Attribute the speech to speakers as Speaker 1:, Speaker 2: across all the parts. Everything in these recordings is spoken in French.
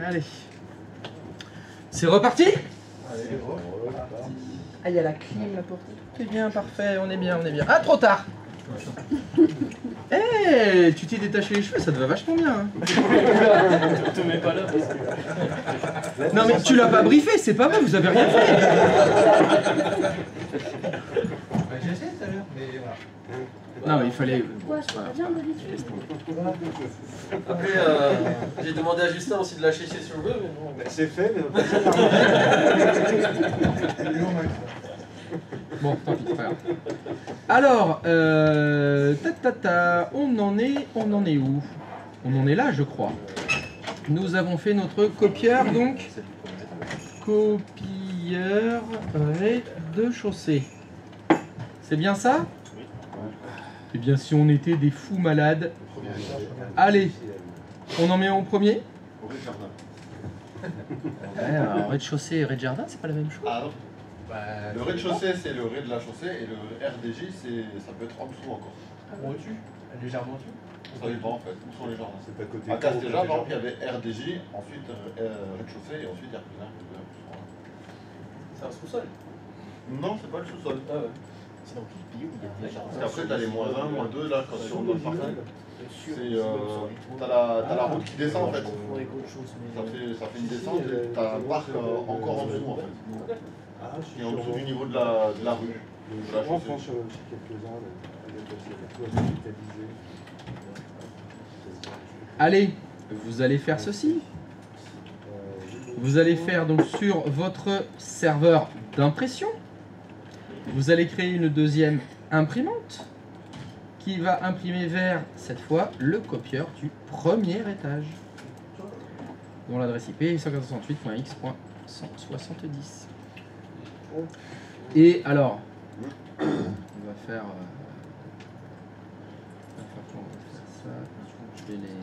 Speaker 1: Allez. C'est reparti? Ah, il y a la clim là pour tout. C'est bien, parfait, on est bien, on est bien. Ah, trop tard! Eh, tu t'es détaché les cheveux, ça te va vachement bien. Hein.
Speaker 2: te mets pas là parce que...
Speaker 1: Non mais tu l'as pas briefé, c'est pas vrai, vous avez rien fait.
Speaker 3: J'ai essayé tout à l'heure, mais voilà.
Speaker 1: Non mais il fallait...
Speaker 4: Quoi, je pas bien d'habitude.
Speaker 2: Après, j'ai demandé à Justin aussi de lâcher si on veut, mais bon...
Speaker 5: C'est fait, mais...
Speaker 1: Bon, tant pis, pas grave. Alors, on en est où? On en est là, je crois. Nous avons fait notre copieur, donc. Copieur rez-de-chaussée. C'est bien ça? Eh bien, si on était des fous malades. Allez, on en met en premier?
Speaker 5: Au rez-de-jardin.
Speaker 1: Ouais, alors, rez-de-chaussée et rez-de-jardin, c'est pas la même chose.
Speaker 5: Ah non. Le rez-de-chaussée, c'est le rez de la chaussée, et le RDJ, ça peut être en dessous encore.
Speaker 3: Au-dessus? Légèrement au-dessus?
Speaker 5: Ça dépend en fait, où sont les jardins.
Speaker 6: C'est à côté.
Speaker 5: À Castéja, par exemple, il y avait RDJ, ensuite rez-de-chaussée, et ensuite il y a plus un.
Speaker 2: C'est un sous-sol?
Speaker 5: Non, c'est pas le sous-sol.
Speaker 2: Ah ouais. C'est dans quel pays où il y a des jardins?
Speaker 5: Parce qu'après, t'as les -1, -2, là, quand on donne partout. T'as la route qui descend en fait. Ça fait une descente et t'as un parc encore en dessous en fait. Qui est en dessous du niveau de la rue.
Speaker 6: Je reprends sur aussi quelques-uns avec la toile digitalisée.
Speaker 1: Allez, vous allez faire ceci. Vous allez faire donc sur votre serveur d'impression, vous allez créer une deuxième imprimante qui va imprimer vers, cette fois, le copieur du premier étage, dont l'adresse IP est 168.x.170. Et alors, on va faire ça. Je vais les...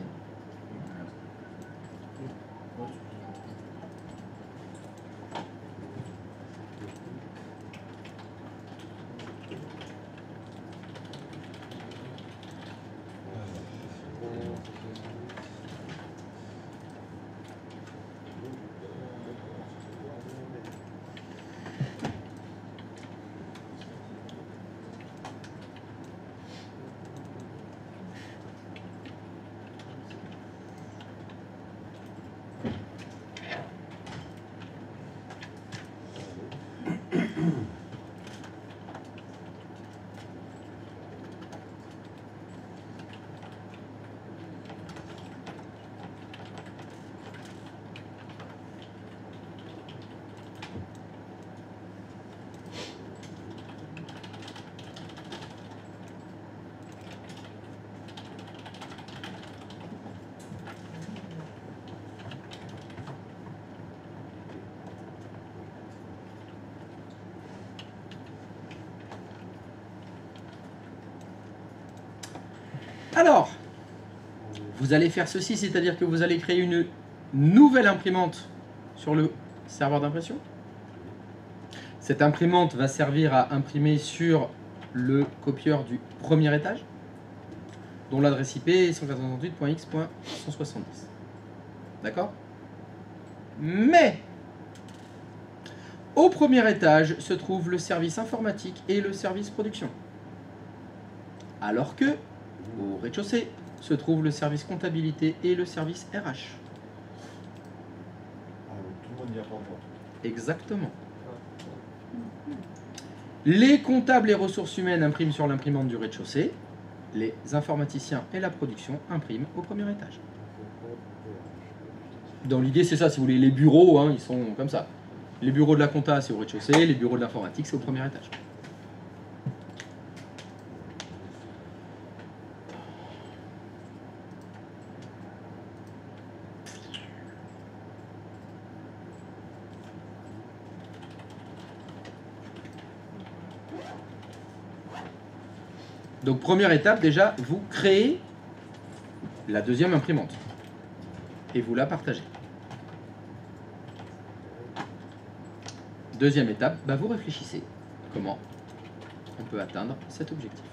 Speaker 1: Alors, vous allez faire ceci, c'est-à-dire que vous allez créer une nouvelle imprimante sur le serveur d'impression. Cette imprimante va servir à imprimer sur le copieur du premier étage, dont l'adresse IP est 188.x.170. D'accord? Mais, au premier étage se trouve le service informatique et le service production. Alors que, au rez-de-chaussée, se trouve le service comptabilité et le service RH.
Speaker 5: Ah, donc tout le monde y a pas encore.
Speaker 1: Exactement. Les comptables et ressources humaines impriment sur l'imprimante du rez-de-chaussée. Les informaticiens et la production impriment au premier étage. Dans l'idée, c'est ça, si vous voulez. Les bureaux, hein, ils sont comme ça. Les bureaux de la compta, c'est au rez-de-chaussée. Les bureaux de l'informatique, c'est au premier étage. Donc première étape, déjà, vous créez la deuxième imprimante et vous la partagez. Deuxième étape, bah vous réfléchissez comment on peut atteindre cet objectif.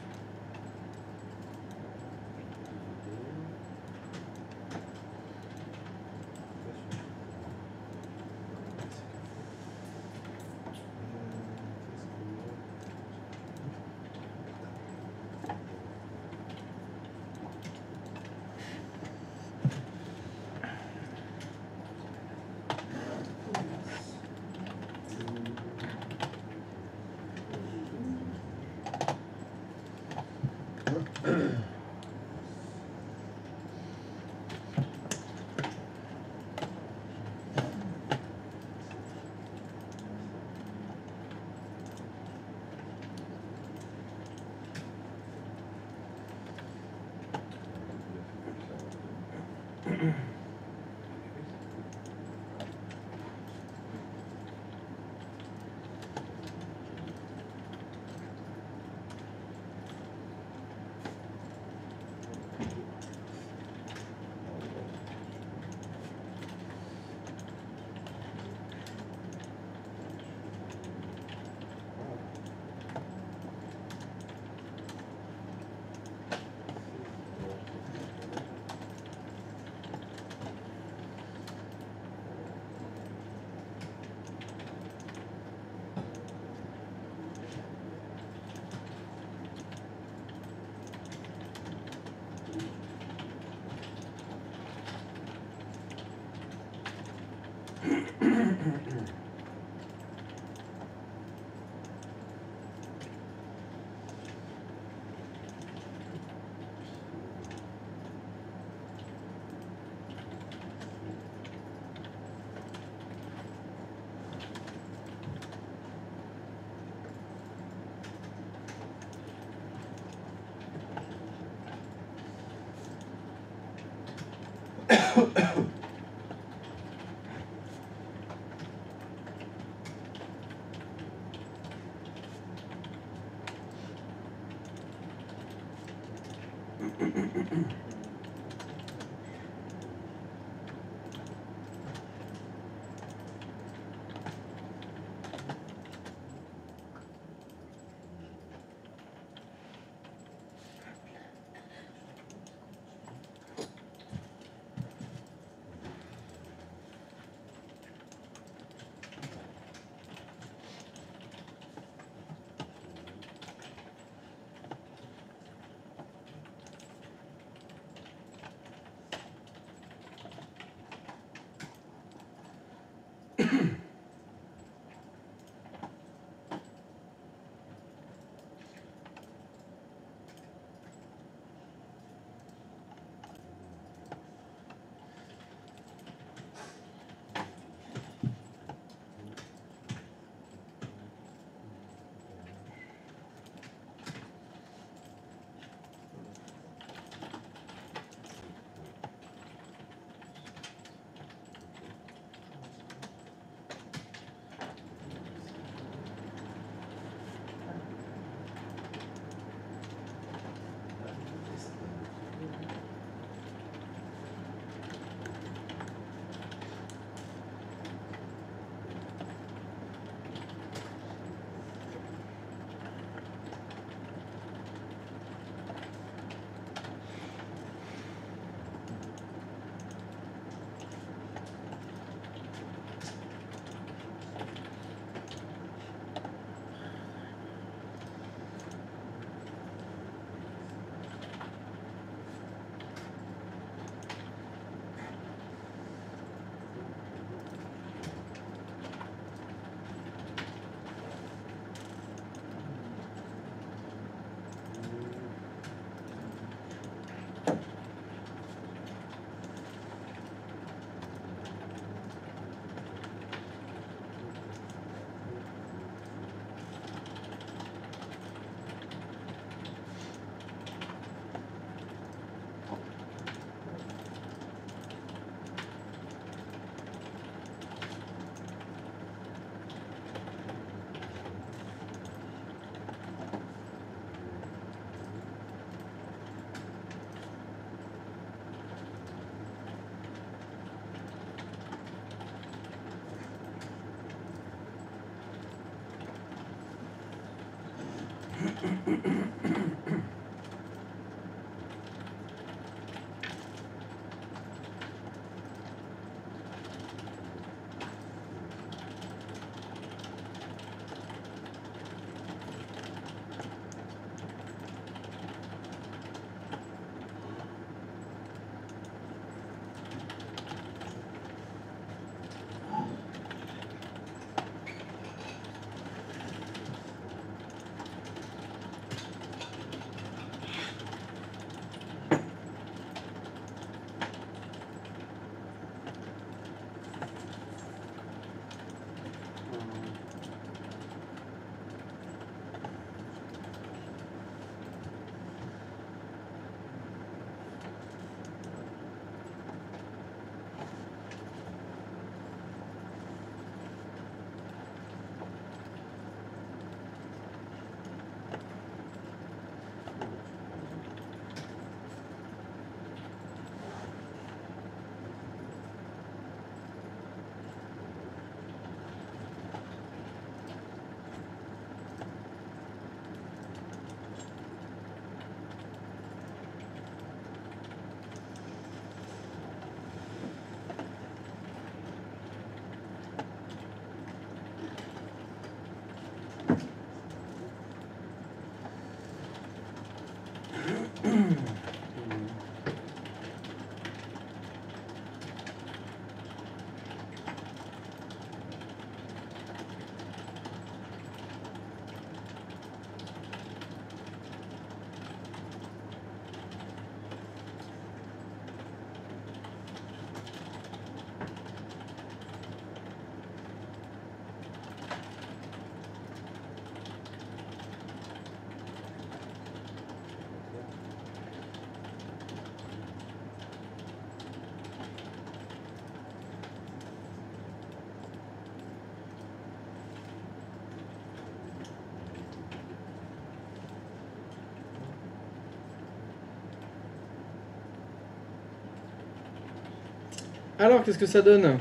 Speaker 1: Alors, qu'est-ce que ça donne?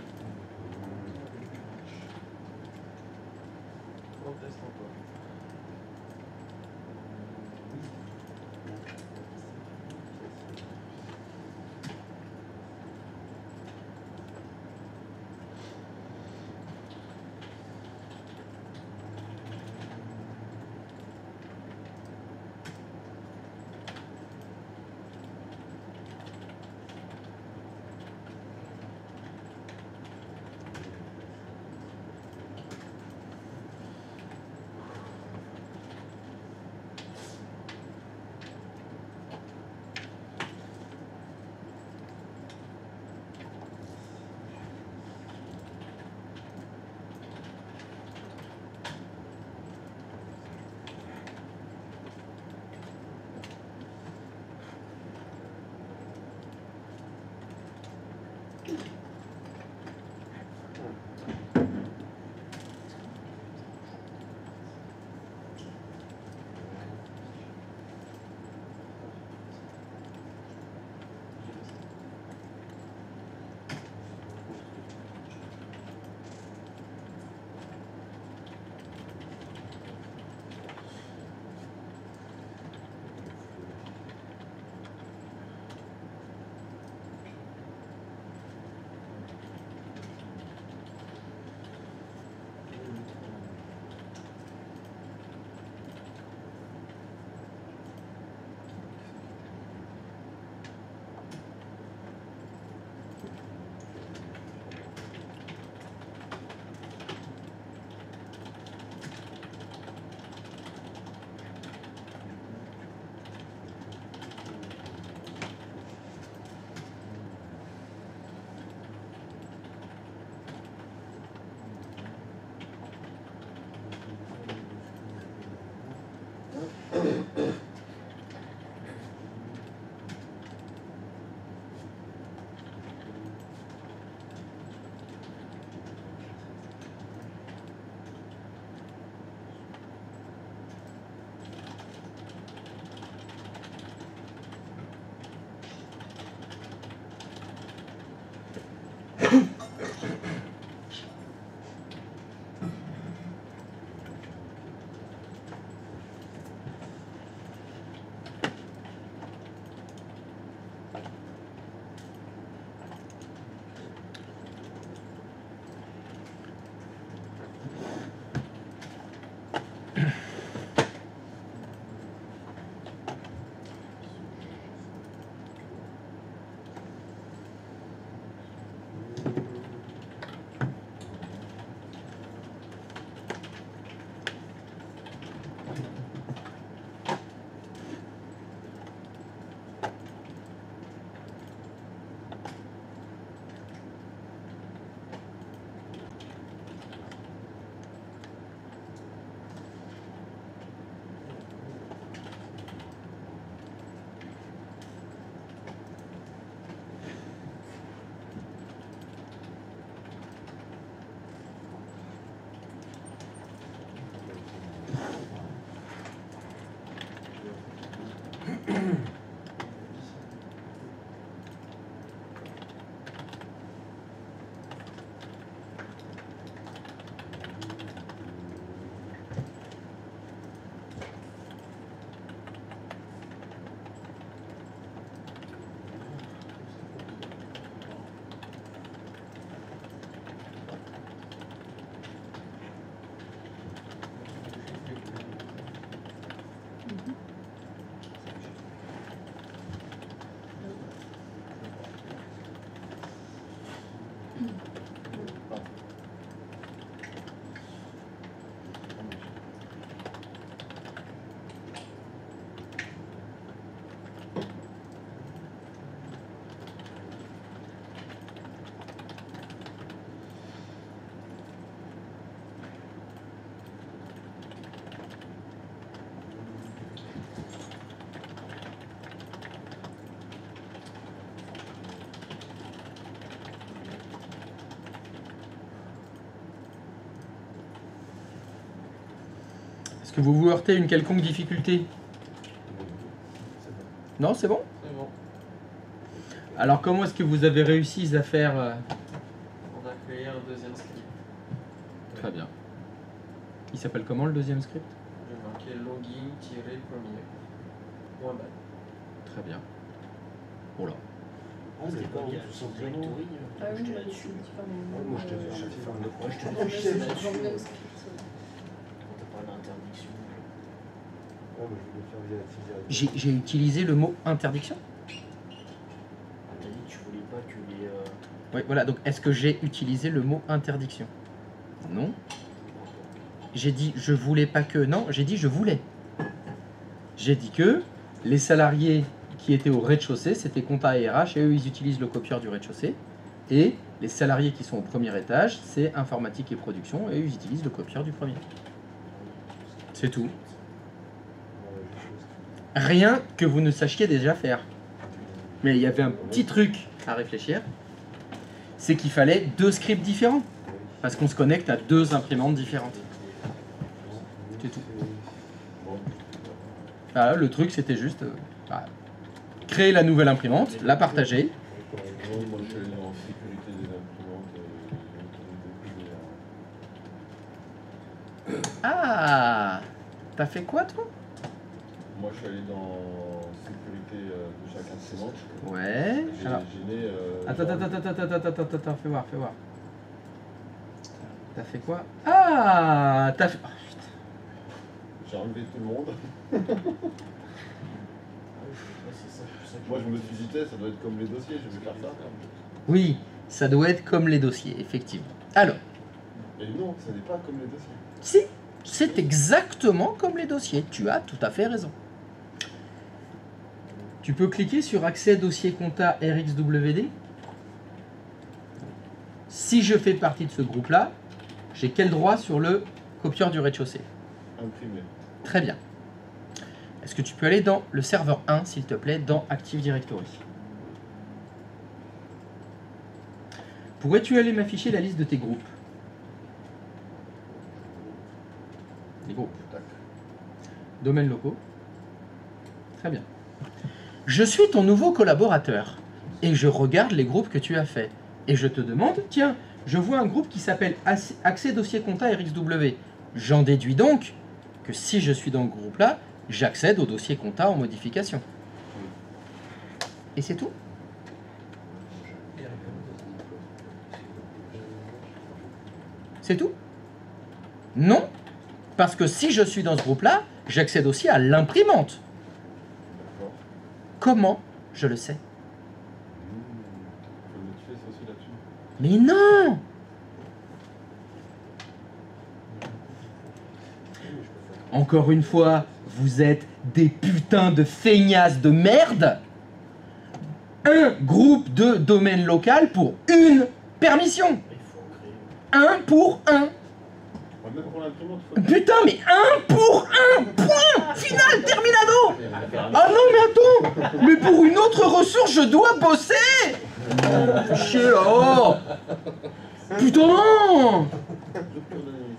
Speaker 2: On teste encore.
Speaker 1: Est-ce que vous vous heurtez à une quelconque difficulté? Non, c'est bon?
Speaker 2: C'est bon.
Speaker 1: Alors comment est-ce que vous avez réussi à faire
Speaker 2: On a créé un deuxième script.
Speaker 1: Très bien. Il s'appelle comment le deuxième script?
Speaker 2: J'ai marqué login-premier. Point bas.
Speaker 1: Très bien. Oh là.
Speaker 6: Ah, c'était pas tout simplement.
Speaker 4: Ah oui, là, je suis
Speaker 6: Moi, je te fais faire le
Speaker 4: Dans le
Speaker 6: projet.
Speaker 4: même script,
Speaker 7: Quand t'as parlé d'interdiction.
Speaker 6: Ouais, moi, je voulais faire via Active Directory.
Speaker 1: J'ai utilisé le mot interdiction?
Speaker 7: T'as dit que tu voulais pas que les.
Speaker 1: Oui, voilà. Donc est-ce que j'ai utilisé le mot interdiction? Non. J'ai dit je voulais pas que. Non, j'ai dit je voulais. J'ai dit que les salariés qui étaient au rez-de-chaussée, c'était compta et RH, et eux, ils utilisent le copieur du rez-de-chaussée. Et les salariés qui sont au premier étage, c'est informatique et production, et eux, ils utilisent le copieur du premier. C'est tout. Rien que vous ne sachiez déjà faire. Mais il y avait un petit truc à réfléchir, c'est qu'il fallait 2 scripts différents, parce qu'on se connecte à 2 imprimantes différentes. C'est tout. Voilà, le truc, c'était juste créer la nouvelle imprimante, la partager.
Speaker 5: Moi, je suis allé dans sécurité des imprimantes.
Speaker 1: Ah, t'as fait quoi, toi?
Speaker 5: Moi, je suis allé dans sécurité de chaque imprimante.
Speaker 1: Ouais. Alors,
Speaker 5: J'ai mis.
Speaker 1: attends, fais voir. T'as fait quoi? Ah, t'as fait... Oh, putain.
Speaker 5: J'ai enlevé tout le monde. Moi, je me suis dit, ça doit être comme les dossiers, je vais faire ça.
Speaker 1: Oui, ça doit être comme les dossiers, effectivement. Alors,
Speaker 5: Et non, ça n'est pas comme les dossiers.
Speaker 1: si, c'est exactement comme les dossiers. Tu as tout à fait raison. Tu peux cliquer sur Accès dossier compta RXWD. Si je fais partie de ce groupe-là, j'ai quel droit sur le copieur du rez-de-chaussée?
Speaker 5: Imprimé.
Speaker 1: Très bien. Est-ce que tu peux aller dans le serveur 1, s'il te plaît, dans Active Directory? Pourrais-tu aller m'afficher la liste de tes groupes? Les groupes.
Speaker 5: Tac.
Speaker 1: Domaines locaux. Très bien. Je suis ton nouveau collaborateur et je regarde les groupes que tu as faits. Et je te demande, tiens, je vois un groupe qui s'appelle Accès dossier compta RXW. J'en déduis donc que si je suis dans le groupe-là, j'accède au dossier compta en modification. Et c'est tout? C'est tout? Non, parce que si je suis dans ce groupe-là, j'accède aussi à l'imprimante.
Speaker 5: D'accord.
Speaker 1: Comment je le sais?
Speaker 5: Faut le notifier ça aussi là-dessus.
Speaker 1: Mais non! Encore une fois, vous êtes des putains de feignasses de merde. Un groupe de domaine local pour une permission.
Speaker 7: Il faut en créer.
Speaker 1: 1 pour 1.
Speaker 5: Ouais, même pour l'imprimante, il faut.
Speaker 1: Putain, mais 1 pour 1. Point final, terminado. Ah non, mais attends. Mais pour une autre ressource, je dois bosser. Fais chier là. Oh. Putain.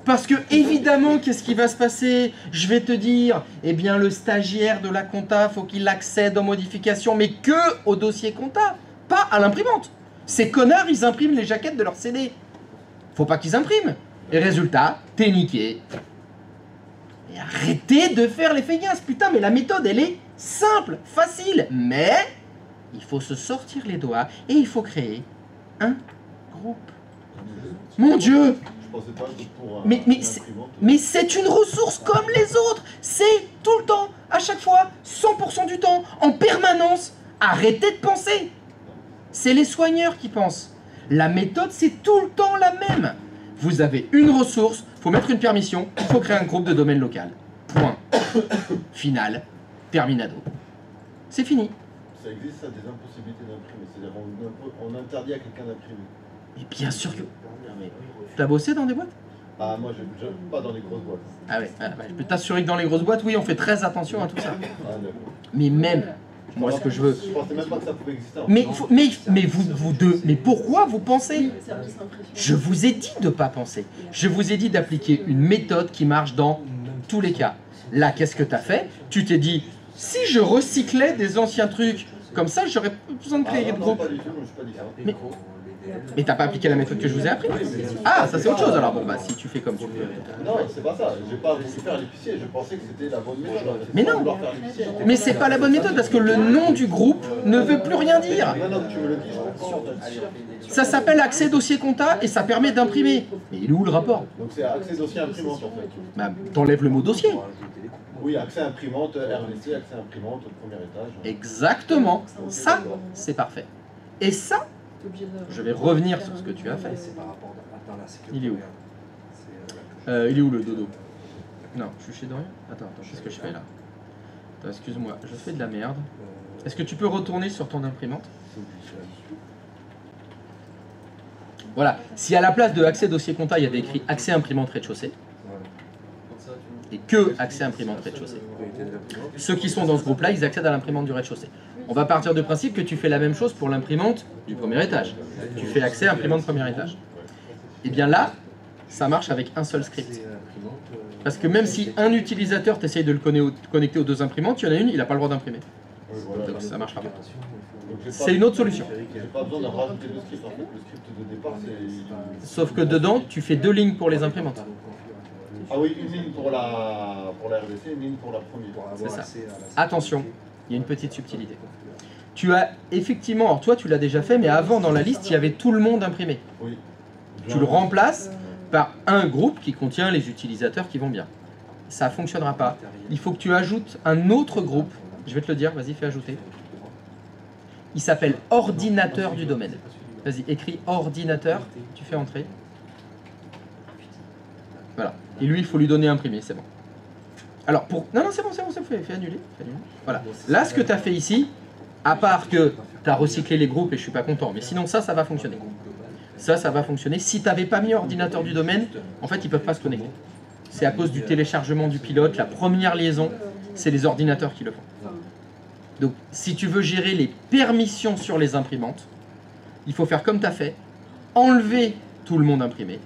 Speaker 1: Parce que, évidemment, qu'est-ce qui va se passer? Je vais te dire, eh bien, le stagiaire de la compta, faut qu'il accède aux modifications, mais que au dossier compta, pas à l'imprimante. Ces connards, ils impriment les jaquettes de leur CD. Faut pas qu'ils impriment. Et résultat, t'es niqué. Et arrêtez de faire les feignasses. Putain, mais la méthode, elle est simple, facile. Mais il faut se sortir les doigts et il faut créer un groupe. Mon Dieu!
Speaker 5: Je pensais pas que pour
Speaker 1: Mais
Speaker 5: l'imprimante.
Speaker 1: Mais c'est une ressource comme les autres. C'est tout le temps, à chaque fois, 100% du temps, en permanence. Arrêtez de penser. C'est les soigneurs qui pensent. La méthode, c'est tout le temps la même. Vous avez une ressource, il faut mettre une permission, il faut créer un groupe de domaine local. Point. Final. Terminado. C'est fini.
Speaker 5: Ça existe, ça, des impossibilités d'imprimer. C'est-à-dire, on interdit à quelqu'un d'imprimer.
Speaker 1: Mais bien sûr que...
Speaker 7: Non, mais oui,
Speaker 1: T'as bossé dans des boîtes?
Speaker 5: Ah, moi, j'aime pas dans les grosses boîtes.
Speaker 1: Ah ouais, je peux t'assurer que dans les grosses boîtes, oui, on fait très attention à tout ça.
Speaker 5: Ah, d'accord.
Speaker 1: Mais même, moi, ce que je veux...
Speaker 5: Je pensais même pas que ça pouvait exister. en
Speaker 1: Mais,
Speaker 5: France.
Speaker 1: mais vous deux, mais pourquoi vous pensez?
Speaker 4: Service impression.
Speaker 1: Je vous ai dit de ne pas penser. Je vous ai dit d'appliquer une méthode qui marche dans tous les cas. Là, qu'est-ce que tu as fait? Tu t'es dit, si je recyclais des anciens trucs, Comme ça, j'aurais pas besoin de créer de
Speaker 5: non,
Speaker 1: groupe.
Speaker 5: pas du tout, je me suis pas dit ça.
Speaker 1: Mais t'as pas appliqué la méthode que je vous ai appris. Ah, ça c'est autre chose alors. Bon bah si tu fais comme tu veux.
Speaker 5: Non, c'est pas ça. J'ai pas voulu faire l'épicier. Je pensais que c'était la bonne méthode. en fait.
Speaker 1: Mais non.
Speaker 5: Vouloir faire l'épicier.
Speaker 1: Mais c'est pas la bonne méthode parce que le nom du groupe ne veut plus rien dire.
Speaker 5: Non, non, tu me le dis, je comprends. En fait.
Speaker 1: Ça s'appelle accès dossier compta et ça permet d'imprimer. Mais il est où le rapport?
Speaker 5: Donc c'est accès dossier imprimante en fait.
Speaker 1: Bah t'enlèves le mot dossier.
Speaker 5: Oui, accès imprimante, RVC, accès imprimante, premier étage.
Speaker 1: Exactement. Ça, c'est parfait. Et ça, je vais revenir sur ce que tu as fait. Il est où il est où le dodo? Non, je suis chez Dorian. Attends, qu'est-ce que je fais là? Attends, excuse-moi, je fais de la merde. Est-ce que tu peux retourner sur ton imprimante? Voilà. Si à la place de accès dossier compta, il y avait écrit accès imprimante rez-de-chaussée, et que accès imprimante rez-de-chaussée, ceux qui sont dans ce groupe-là, ils accèdent à l'imprimante du rez-de-chaussée. On va partir du principe que tu fais la même chose pour l'imprimante du premier étage. Tu fais accès imprimante premier étage. Et bien là, ça marche avec un seul script. Parce que même si un utilisateur t'essaye de le connecter aux deux imprimantes, il y en a une, il n'a pas le droit d'imprimer. Donc ça marchera pas. C'est une autre solution.
Speaker 5: J'ai pas besoin de rajouter le script en fait. Le script de départ c'est.
Speaker 1: Sauf que dedans, tu fais 2 lignes pour les imprimantes.
Speaker 5: Ah oui, une ligne pour la RDC, une ligne pour la première.
Speaker 1: C'est ça. Attention, il y a une petite subtilité. Tu as effectivement, alors toi tu l'as déjà fait, mais avant dans la liste, il y avait tout le monde imprimé.
Speaker 5: Oui.
Speaker 1: Tu le remplaces par un groupe qui contient les utilisateurs qui vont bien. Ça ne fonctionnera pas. Il faut que tu ajoutes un autre groupe. Je vais te le dire, vas-y, fais ajouter. Il s'appelle ordinateur du domaine. Vas-y, écris ordinateur, tu fais entrer. Voilà. Et lui, il faut lui donner imprimer, c'est bon. Alors, pour... Non, c'est bon, fais annuler. Voilà. Là, ce que tu as fait ici, à part que tu as recyclé les groupes et je suis pas content, mais sinon ça va fonctionner. Ça va fonctionner. Si tu n'avais pas mis ordinateur du domaine, en fait, ils ne peuvent pas se connecter. C'est à cause du téléchargement du pilote, la première liaison, c'est les ordinateurs qui le font. Donc, si tu veux gérer les permissions sur les imprimantes, il faut faire comme tu as fait, enlever tout le monde imprimé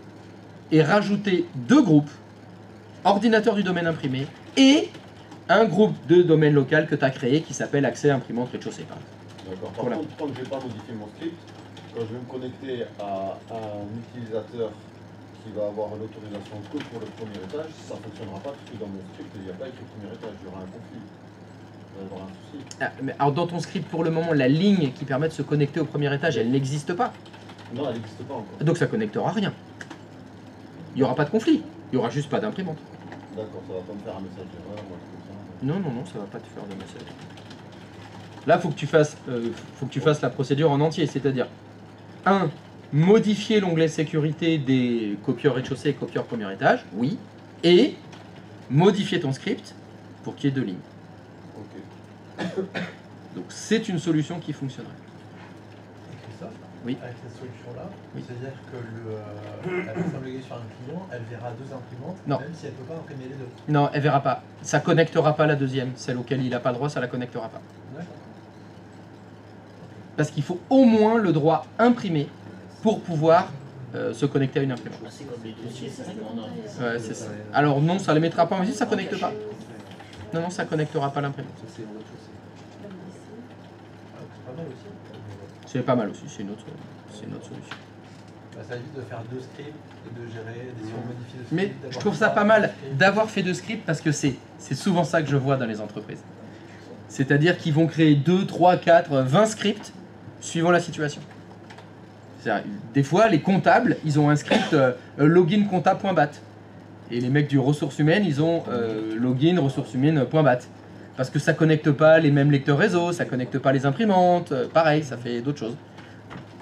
Speaker 1: et rajouter 2 groupes, ordinateur du domaine imprimé et un groupe de domaine local que tu as créé qui s'appelle accès imprimante rez-de-chaussée.
Speaker 5: D'accord. Par contre, quand je ne vais pas modifier mon script, quand je vais me connecter à un utilisateur qui va avoir l'autorisation que pour le premier étage, ça ne fonctionnera pas parce que dans mon script, il n'y a pas écrit premier étage, il y aura un conflit. Il va y avoir un souci.
Speaker 1: Alors dans ton script, pour le moment, la ligne qui permet de se connecter au premier étage, elle n'existe pas.
Speaker 5: Non, elle n'existe pas encore.
Speaker 1: Donc ça ne connectera rien. Il n'y aura pas de conflit, il n'y aura juste pas d'imprimante.
Speaker 5: D'accord, ça va pas me faire un message d'erreur ou un truc comme ça.
Speaker 1: Non, ça va pas te faire de message. Là, il faut que tu fasses la procédure en entier, c'est-à-dire 1. Modifier l'onglet sécurité des copieurs rez-de-chaussée et copieurs premier étage, oui, et modifier ton script pour qu'il y ait 2 lignes.
Speaker 5: Ok.
Speaker 1: Donc c'est une solution qui fonctionnerait.
Speaker 3: Christophe,
Speaker 1: Oui.
Speaker 3: avec cette solution-là,
Speaker 1: Oui.
Speaker 3: c'est-à-dire que la personne loguée sur un client, elle verra 2 imprimantes,
Speaker 1: Non.
Speaker 3: même si elle ne peut pas imprimer les 2.
Speaker 1: Non, elle verra pas. Ça connectera pas la deuxième, celle auquel il n'a pas le droit, ça la connectera pas.
Speaker 3: D'accord.
Speaker 1: Parce qu'il faut au moins le droit imprimé pour pouvoir se connecter à une imprimante.
Speaker 7: C'est comme les dossiers, ça demande un-
Speaker 1: Ouais, c'est ça. Alors non, ça ne les mettra pas en visite, ça ne connecte pas. Non, ça ne connectera pas l'imprimante.
Speaker 3: Ah, c'est pas mal aussi.
Speaker 1: C'est pas mal aussi, c'est une autre solution.
Speaker 3: Bah, ça évite de faire 2 scripts et de gérer, si on modifie le script.
Speaker 1: Mais
Speaker 3: d'avoir
Speaker 1: je trouve ça pas mal d'avoir fait 2 scripts parce que c'est souvent ça que je vois dans les entreprises. C'est-à-dire qu'ils vont créer 2, 3, 4, 20 scripts suivant la situation. Des fois, les comptables, ils ont un script login compta.bat. Et les mecs du ressources humaines, ils ont login ressources humaines.bat. Parce que ça connecte pas les mêmes lecteurs réseau, ça connecte pas les imprimantes, pareil, ça fait d'autres choses.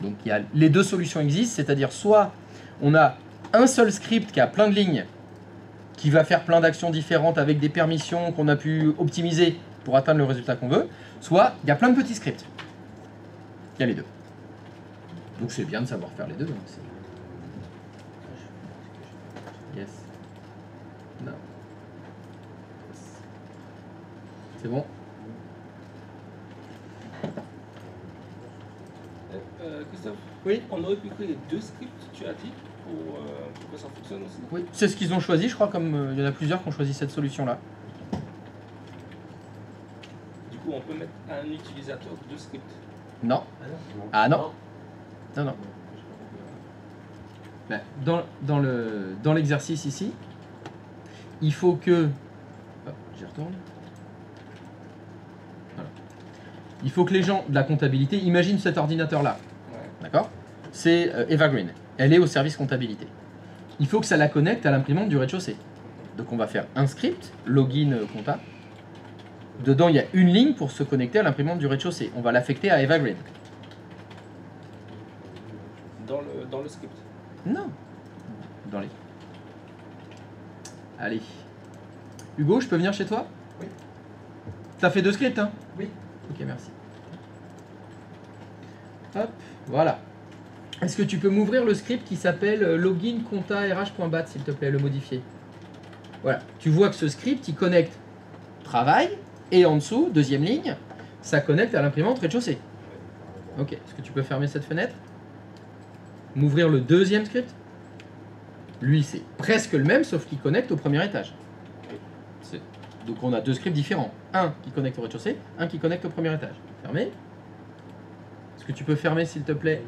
Speaker 1: Donc les 2 solutions existent, c'est-à-dire soit on a un seul script qui a plein de lignes, qui va faire plein d'actions différentes avec des permissions qu'on a pu optimiser pour atteindre le résultat qu'on veut, soit il y a plein de petits scripts. Il y a les 2. Donc c'est bien de savoir faire les 2. Yes. Non. C'est bon.
Speaker 8: Christophe,
Speaker 1: Oui.
Speaker 8: on aurait pu créer 2 scripts, tu as dit, pour que ça fonctionne aussi.
Speaker 1: Oui, c'est ce qu'ils ont choisi, je crois, comme il y en a plusieurs qui ont choisi cette solution-là.
Speaker 8: Du coup, on peut mettre un utilisateur de script.
Speaker 1: Non. Ah non. Non, non. Ben, dans l'exercice ici, il faut que... Hop, j'y retourne. Voilà. Il faut que les gens de la comptabilité imaginent cet ordinateur-là.
Speaker 8: Ouais.
Speaker 1: D'accord? C'est Eva Green. Elle est au service comptabilité. Il faut que ça la connecte à l'imprimante du rez-de-chaussée. Donc on va faire un script, login compta. Dedans, il y a une ligne pour se connecter à l'imprimante du rez-de-chaussée. On va l'affecter à Eva Green.
Speaker 8: Dans le script.
Speaker 1: Non. Dans les... Allez. Hugo, je peux venir chez toi?
Speaker 2: Oui.
Speaker 1: T'as fait 2 scripts, hein?
Speaker 2: Oui.
Speaker 1: Ok, merci. Hop, voilà. Est-ce que tu peux m'ouvrir le script qui s'appelle login compta rh.bat, s'il te plaît, le modifier? Voilà. Tu vois que ce script, il connecte travail, et en dessous, deuxième ligne, ça connecte à l'imprimante rez-de-chaussée. Ok. Est-ce que tu peux fermer cette fenêtre? M'ouvrir le deuxième script? Lui, c'est presque le même, sauf qu'il connecte au premier étage. Donc on a 2 scripts différents. Un qui connecte au rez-de-chaussée, un qui connecte au premier étage. Fermé. Est-ce que tu peux fermer, s'il te plaît?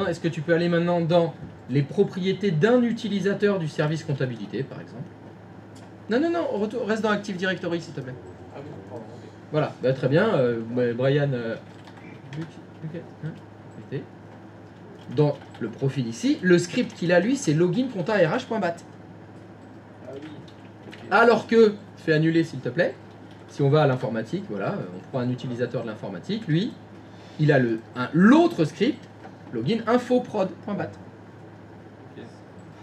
Speaker 1: Est-ce que tu peux aller maintenant dans les propriétés d'un utilisateur du service comptabilité, par exemple? Non, non, non, reste dans Active Directory, s'il te plaît.
Speaker 2: Ah oui, pardon, ok.
Speaker 1: Voilà, bah, très bien. Brian... dans le profil ici, le script qu'il a, lui, c'est login compta rh.bat.
Speaker 2: Ah oui.
Speaker 1: Alors que, fais annuler s'il te plaît, si on va à l'informatique, voilà, on prend un utilisateur de l'informatique, lui, il a l'autre script, login info.prod.bat.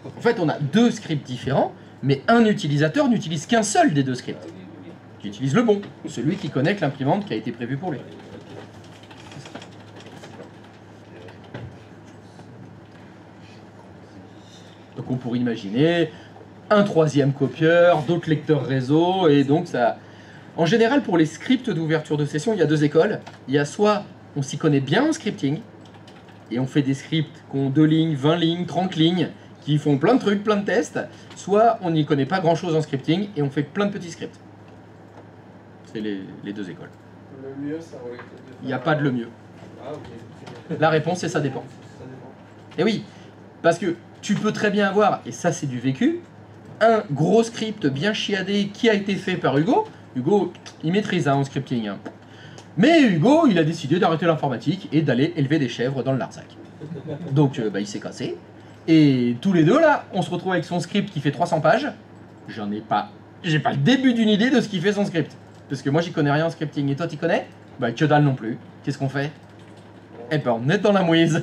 Speaker 1: En fait, on a 2 scripts différents, mais un utilisateur n'utilise qu'un seul des 2 scripts.
Speaker 8: Ah oui, oui, oui.
Speaker 1: Qui utilise le bon, celui qui connecte l'imprimante qui a été prévue pour lui. Donc on pourrait imaginer un 3e copieur, d'autres lecteurs réseau, et donc ça... En général, pour les scripts d'ouverture de session, il y a 2 écoles. Il y a soit on s'y connaît bien en scripting, et on fait des scripts qui ont 2 lignes, 20 lignes, 30 lignes, qui font plein de trucs, plein de tests, soit on n'y connaît pas grand-chose en scripting, et on fait plein de petits scripts. C'est les 2 écoles.
Speaker 2: Le mieux, ça aurait été de faire...
Speaker 1: Il n'y a pas de le mieux.
Speaker 2: Ah ok.
Speaker 1: La réponse, c'est ça dépend.
Speaker 2: Ça dépend.
Speaker 1: Et oui, parce que tu peux très bien avoir, et ça c'est du vécu, un gros script bien chiadé qui a été fait par Hugo. Hugo, il maîtrise en scripting. Hein. Mais Hugo, il a décidé d'arrêter l'informatique et d'aller élever des chèvres dans le Larzac. Donc il s'est cassé. Et tous les deux là, on se retrouve avec son script qui fait 300 pages. J'ai pas le début d'une idée de ce qu'il fait son script. Parce que moi j'y connais rien en scripting. Et toi t'y connais? Bah que dalle non plus. Qu'est-ce qu'on fait? Eh ben on est dans la mouise.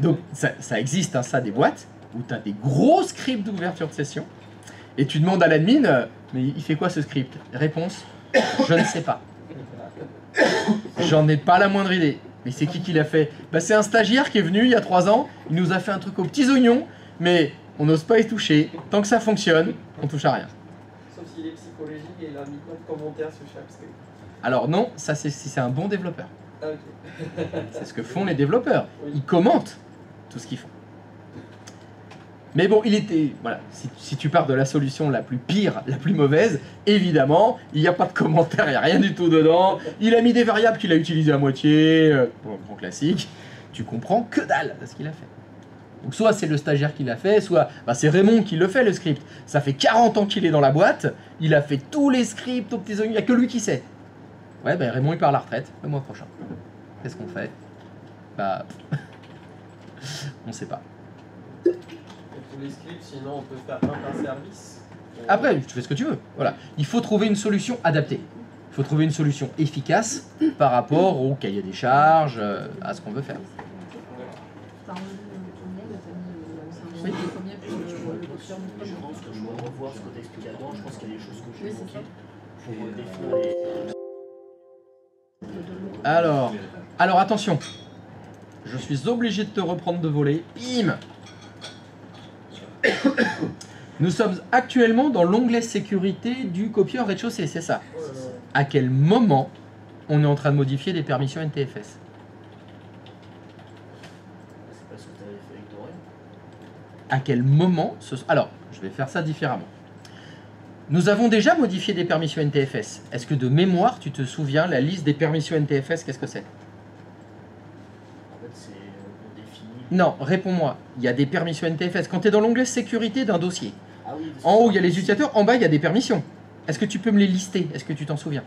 Speaker 1: Donc ça existe, hein, ça, des boîtes où tu as des gros scripts d'ouverture de session et tu demandes à l'admin, mais il fait quoi ce script? Réponse, je ne sais pas. J'en ai pas la moindre idée. Mais c'est qui l'a fait? Bah, c'est un stagiaire qui est venu il y a 3 ans, il nous a fait un truc aux petits oignons, mais on n'ose pas y toucher. Tant que ça fonctionne, on touche à rien.
Speaker 2: Sauf s'il est psychologique et il a mis plein de commentaires sur chaque script.
Speaker 1: Alors non, ça c'est si c'est un bon développeur.
Speaker 2: Ah ok.
Speaker 1: C'est ce que font les développeurs.
Speaker 2: Oui.
Speaker 1: Ils commentent tout ce qu'ils font. Mais bon, il était... Voilà, si tu pars de la solution la plus pire, la plus mauvaise, évidemment, il n'y a pas de commentaire, il n'y a rien du tout dedans. Il a mis des variables qu'il a utilisées à moitié. Bon, grand classique. Tu comprends que dalle de ce qu'il a fait. Donc soit c'est le stagiaire qui l'a fait, soit c'est Raymond qui le fait, le script. Ça fait 40 ans qu'il est dans la boîte, il a fait tous les scripts aux petits oignons, il n'y a que lui qui sait. Ouais, Raymond il part à la retraite le mois prochain. Qu'est-ce qu'on fait? On sait pas.
Speaker 2: Et pour les scripts, sinon on peut faire un par service.
Speaker 1: Après, tu fais ce que tu veux. Voilà. Il faut trouver une solution adaptée. Il faut trouver une solution efficace par rapport au cahier des charges, à ce qu'on veut faire. Oui.
Speaker 7: Je pense que je vais revoir ce que tu expliqué avant. Je pense qu'il y a des choses que je vais
Speaker 4: Oui, c'est
Speaker 7: manquer
Speaker 4: ça.
Speaker 7: pour définir les...
Speaker 1: Alors attention. Je suis obligé de te reprendre de voler. Bim. Nous sommes actuellement dans l'onglet sécurité du copieur rez-de-chaussée, c'est ça. À quel moment on est en train de modifier les permissions NTFS?
Speaker 7: C'est pas ce que tu avais fait avec Dorian.
Speaker 1: À quel moment Alors, je vais faire ça différemment. Nous avons déjà modifié des permissions NTFS. Est-ce que de mémoire, tu te souviens, la liste des permissions NTFS, qu'est-ce que c'est?
Speaker 7: En fait, c'est on définit.
Speaker 1: Non, réponds-moi. Il y a des permissions NTFS. Quand tu es dans l'onglet sécurité d'un dossier,
Speaker 7: Ah oui,
Speaker 1: en haut, il y a les utilisateurs, en bas, il y a des permissions. Est-ce que tu peux me les lister? Est-ce que tu t'en souviens?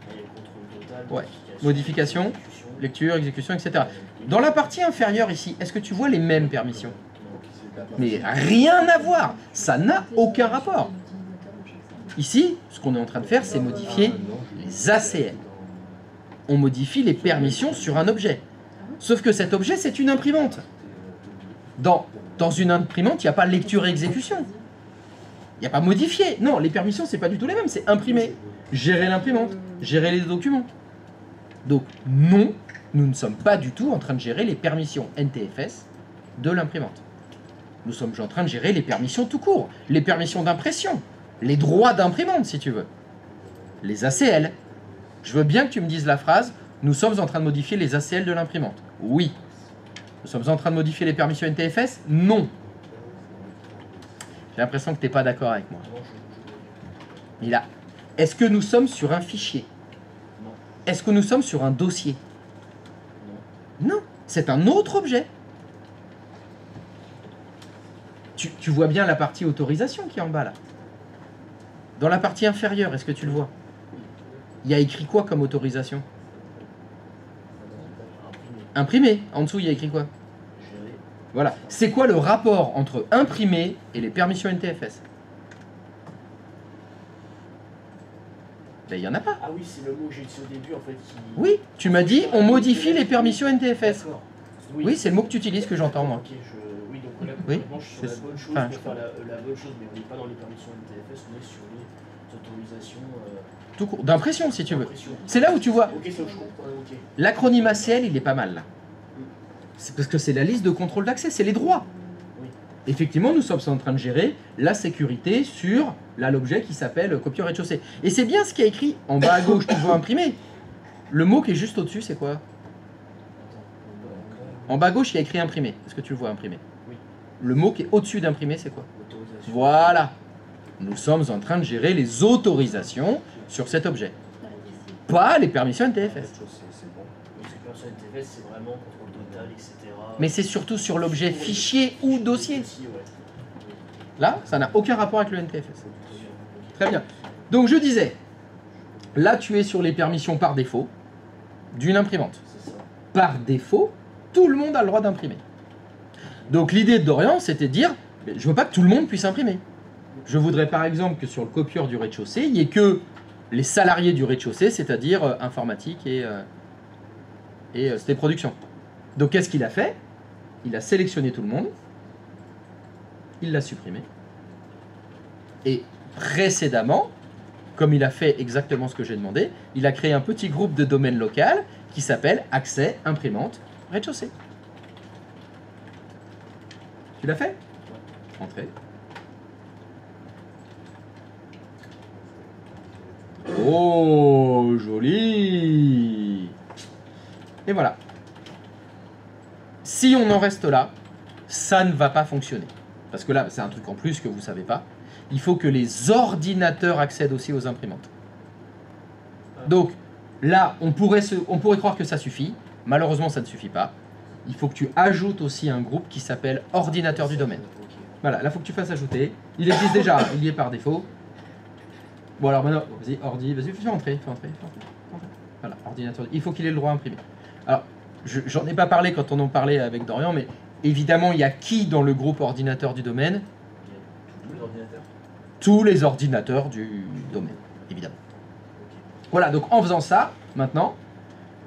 Speaker 7: Il y a le contrôle total,
Speaker 1: Ouais. Modification,
Speaker 7: exécution.
Speaker 1: lecture, exécution, etc. Dans la partie inférieure ici, est-ce que tu vois les mêmes permissions? Mais rien à voir. Ça n'a aucun rapport. Ici, ce qu'on est en train de faire, c'est modifier les ACL. On modifie les permissions sur un objet. Sauf que cet objet, c'est une imprimante. Dans une imprimante, il n'y a pas lecture et exécution. Il n'y a pas modifier. Non, les permissions, c'est pas du tout les mêmes. C'est imprimer, gérer l'imprimante, gérer les documents. Donc, non, nous ne sommes pas du tout en train de gérer les permissions NTFS de l'imprimante. Nous sommes en train de gérer les permissions tout court, les permissions d'impression, les droits d'imprimante, si tu veux, les ACL. Je veux bien que tu me dises la phrase « Nous sommes en train de modifier les ACL de l'imprimante ». Oui. Nous sommes en train de modifier les permissions NTFS? Non. J'ai l'impression que tu n'es pas d'accord avec moi. Mais là, est-ce que nous sommes sur un fichier?
Speaker 7: Non.
Speaker 1: Est-ce que nous sommes sur un dossier?
Speaker 7: Non.
Speaker 1: Non, c'est un autre objet. Tu vois bien la partie autorisation qui est en bas là. Dans la partie inférieure, est-ce que tu le vois? Il y a écrit quoi comme autorisation? Imprimé. En dessous, il y a écrit quoi?
Speaker 7: Gérer.
Speaker 1: Voilà. C'est quoi le rapport entre imprimé et les permissions NTFS? Ben, il n'y en a pas.
Speaker 7: Ah oui, c'est le mot que j'ai dit au début en fait qui.
Speaker 1: Oui, tu m'as dit on modifie les permissions NTFS.
Speaker 7: D'accord.
Speaker 1: Oui, c'est le mot que tu utilises que j'entends moi.
Speaker 7: Ok, oui, donc là,
Speaker 1: Oui,
Speaker 7: concrètement, je suis sur la
Speaker 1: c'est-
Speaker 7: bonne chose
Speaker 1: enfin,
Speaker 7: pour
Speaker 1: je
Speaker 7: faire la bonne chose, mais on n'est pas dans les permissions NTFS, on est sur les autorisations
Speaker 1: Tout court. D'impression si tu veux.
Speaker 7: d'impression.
Speaker 1: C'est là où tu vois.
Speaker 7: Ok, c'est je comprends, ok.
Speaker 1: L'acronyme ACL, il est pas mal là. C'est parce que c'est la liste de contrôle d'accès, c'est les droits.
Speaker 7: Oui.
Speaker 1: Effectivement, nous sommes en train de gérer la sécurité sur l'objet qui s'appelle copie au rez-de-chaussée. Et c'est bien ce qui est écrit en bas à gauche, tu vois imprimer. Le mot qui est juste au-dessus, c'est quoi? En bas à gauche, il y a écrit imprimer. Est-ce que tu le vois imprimer?
Speaker 7: Oui.
Speaker 1: Le mot qui est au-dessus d'imprimer, c'est quoi?
Speaker 7: Autorisation.
Speaker 1: Voilà. Nous sommes en train de gérer les autorisations sur cet objet. Pas les permissions NTFS.
Speaker 7: Donc, ces permissions NTFS, c'est vraiment contrôle total, etc.
Speaker 1: Mais c'est surtout sur l'objet fichier ou dossier.
Speaker 7: Ouais.
Speaker 1: Là, ça n'a aucun rapport avec le NTFS. Très bien. Donc je disais, là tu es sur les permissions par défaut d'une imprimante.
Speaker 7: C'est ça.
Speaker 1: Par défaut, tout le monde a le droit d'imprimer. Donc l'idée de Dorian, c'était de dire, mais je veux pas que tout le monde puisse imprimer. Je voudrais par exemple que sur le copieur du rez-de-chaussée, il n'y ait que les salariés du rez-de-chaussée, c'est-à-dire informatique et c'était production. Donc qu'est-ce qu'il a fait? Il a sélectionné tout le monde, il l'a supprimé, et précédemment, comme il a fait exactement ce que j'ai demandé, il a créé un petit groupe de domaine local qui s'appelle accès imprimante rez-de-chaussée. Tu l'as fait? Entrée. Oh, joli! Et voilà. Si on en reste là, ça ne va pas fonctionner. Parce que là, c'est un truc en plus que vous ne savez pas. Il faut que les ordinateurs accèdent aussi aux imprimantes. Donc, là, on pourrait croire que ça suffit. Malheureusement, ça ne suffit pas. Il faut que tu ajoutes aussi un groupe qui s'appelle ordinateur du domaine. Voilà, là, il faut que tu fasses ajouter. Il existe déjà, il y est par défaut. Bon, alors maintenant, vas-y, ordi, vas-y, fais entrer. Voilà, ordinateur. Il faut qu'il ait le droit à imprimer. Alors, j'en ai pas parlé quand on en parlait avec Dorian, mais évidemment, il y a qui dans le groupe ordinateur du domaine?
Speaker 7: Tous les ordinateurs.
Speaker 1: Tous les ordinateurs du domaine, évidemment. Voilà, donc en faisant ça, maintenant,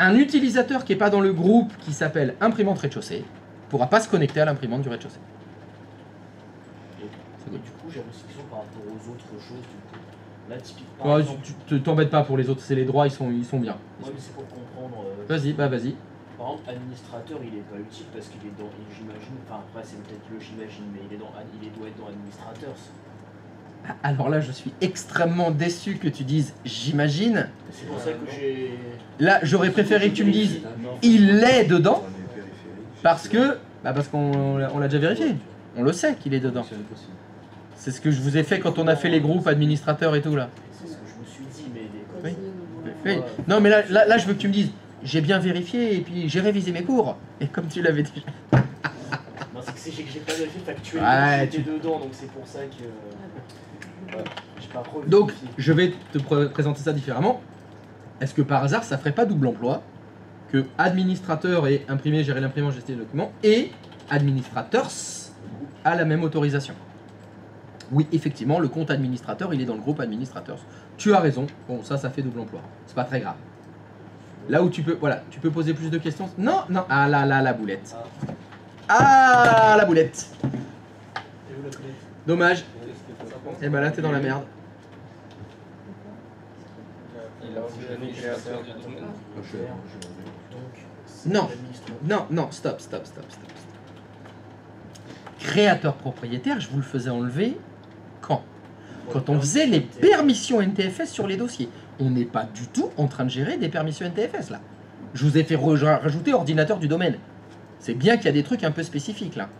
Speaker 1: un utilisateur qui n'est pas dans le groupe qui s'appelle imprimante rez-de-chaussée ne pourra pas se connecter à l'imprimante du rez-de-chaussée.
Speaker 7: Et du coup, j'ai une restriction par rapport aux autres choses. Du coup. Là, typiquement.
Speaker 1: Ouais, tu t'embêtes pas pour les autres, c'est les droits, ils sont bien.
Speaker 7: Ouais, mais c'est pour comprendre.
Speaker 1: Vas-y, vas-y.
Speaker 7: Par exemple, administrateur, il est pas utile parce qu'il est dans, j'imagine, enfin après c'est peut-être le j'imagine, mais il doit être dans administrateur.
Speaker 1: Alors là, je suis extrêmement déçu que tu dises j'imagine.
Speaker 7: C'est pour ça que j'ai.
Speaker 1: Là, j'aurais préféré que tu me dises il est dedans, parce qu'on l'a déjà vérifié. On le sait qu'il est dedans. C'est ce que je vous ai fait quand on a fait les groupes administrateurs et tout là.
Speaker 7: C'est ce que je me suis dit, mais des
Speaker 1: Oui.
Speaker 7: Ouais.
Speaker 1: Oui. Non mais là je veux que tu me dises, j'ai bien vérifié et puis j'ai révisé mes cours. Et comme tu l'avais dit.
Speaker 7: Non, c'est que j'ai pas vérifié factuellement,
Speaker 1: Ouais,
Speaker 7: j'étais dedans, donc c'est pour ça que... j'ai pas revérifié.
Speaker 1: Donc je vais te présenter ça différemment. Est-ce que par hasard ça ferait pas double emploi que administrateur et imprimer, gérer l'imprimant, gestionner les documents et administrateurs a la même autorisation? Oui, effectivement, le compte administrateur, il est dans le groupe administrateurs. Tu as raison. Bon, ça fait double emploi. C'est pas très grave. Là où tu peux, voilà, tu peux poser plus de questions. Non, non. Ah là là, la boulette. Ah, la boulette. Dommage. Et ben là, t'es dans la merde.
Speaker 8: Il a oublié le créateur du domaine.
Speaker 1: Non, non, non, stop. Créateur propriétaire, je vous le faisais enlever quand on faisait les permissions NTFS sur les dossiers. On n'est pas du tout en train de gérer des permissions NTFS là. Je vous ai fait rajouter ordinateur du domaine. C'est bien qu'il y a des trucs un peu spécifiques là.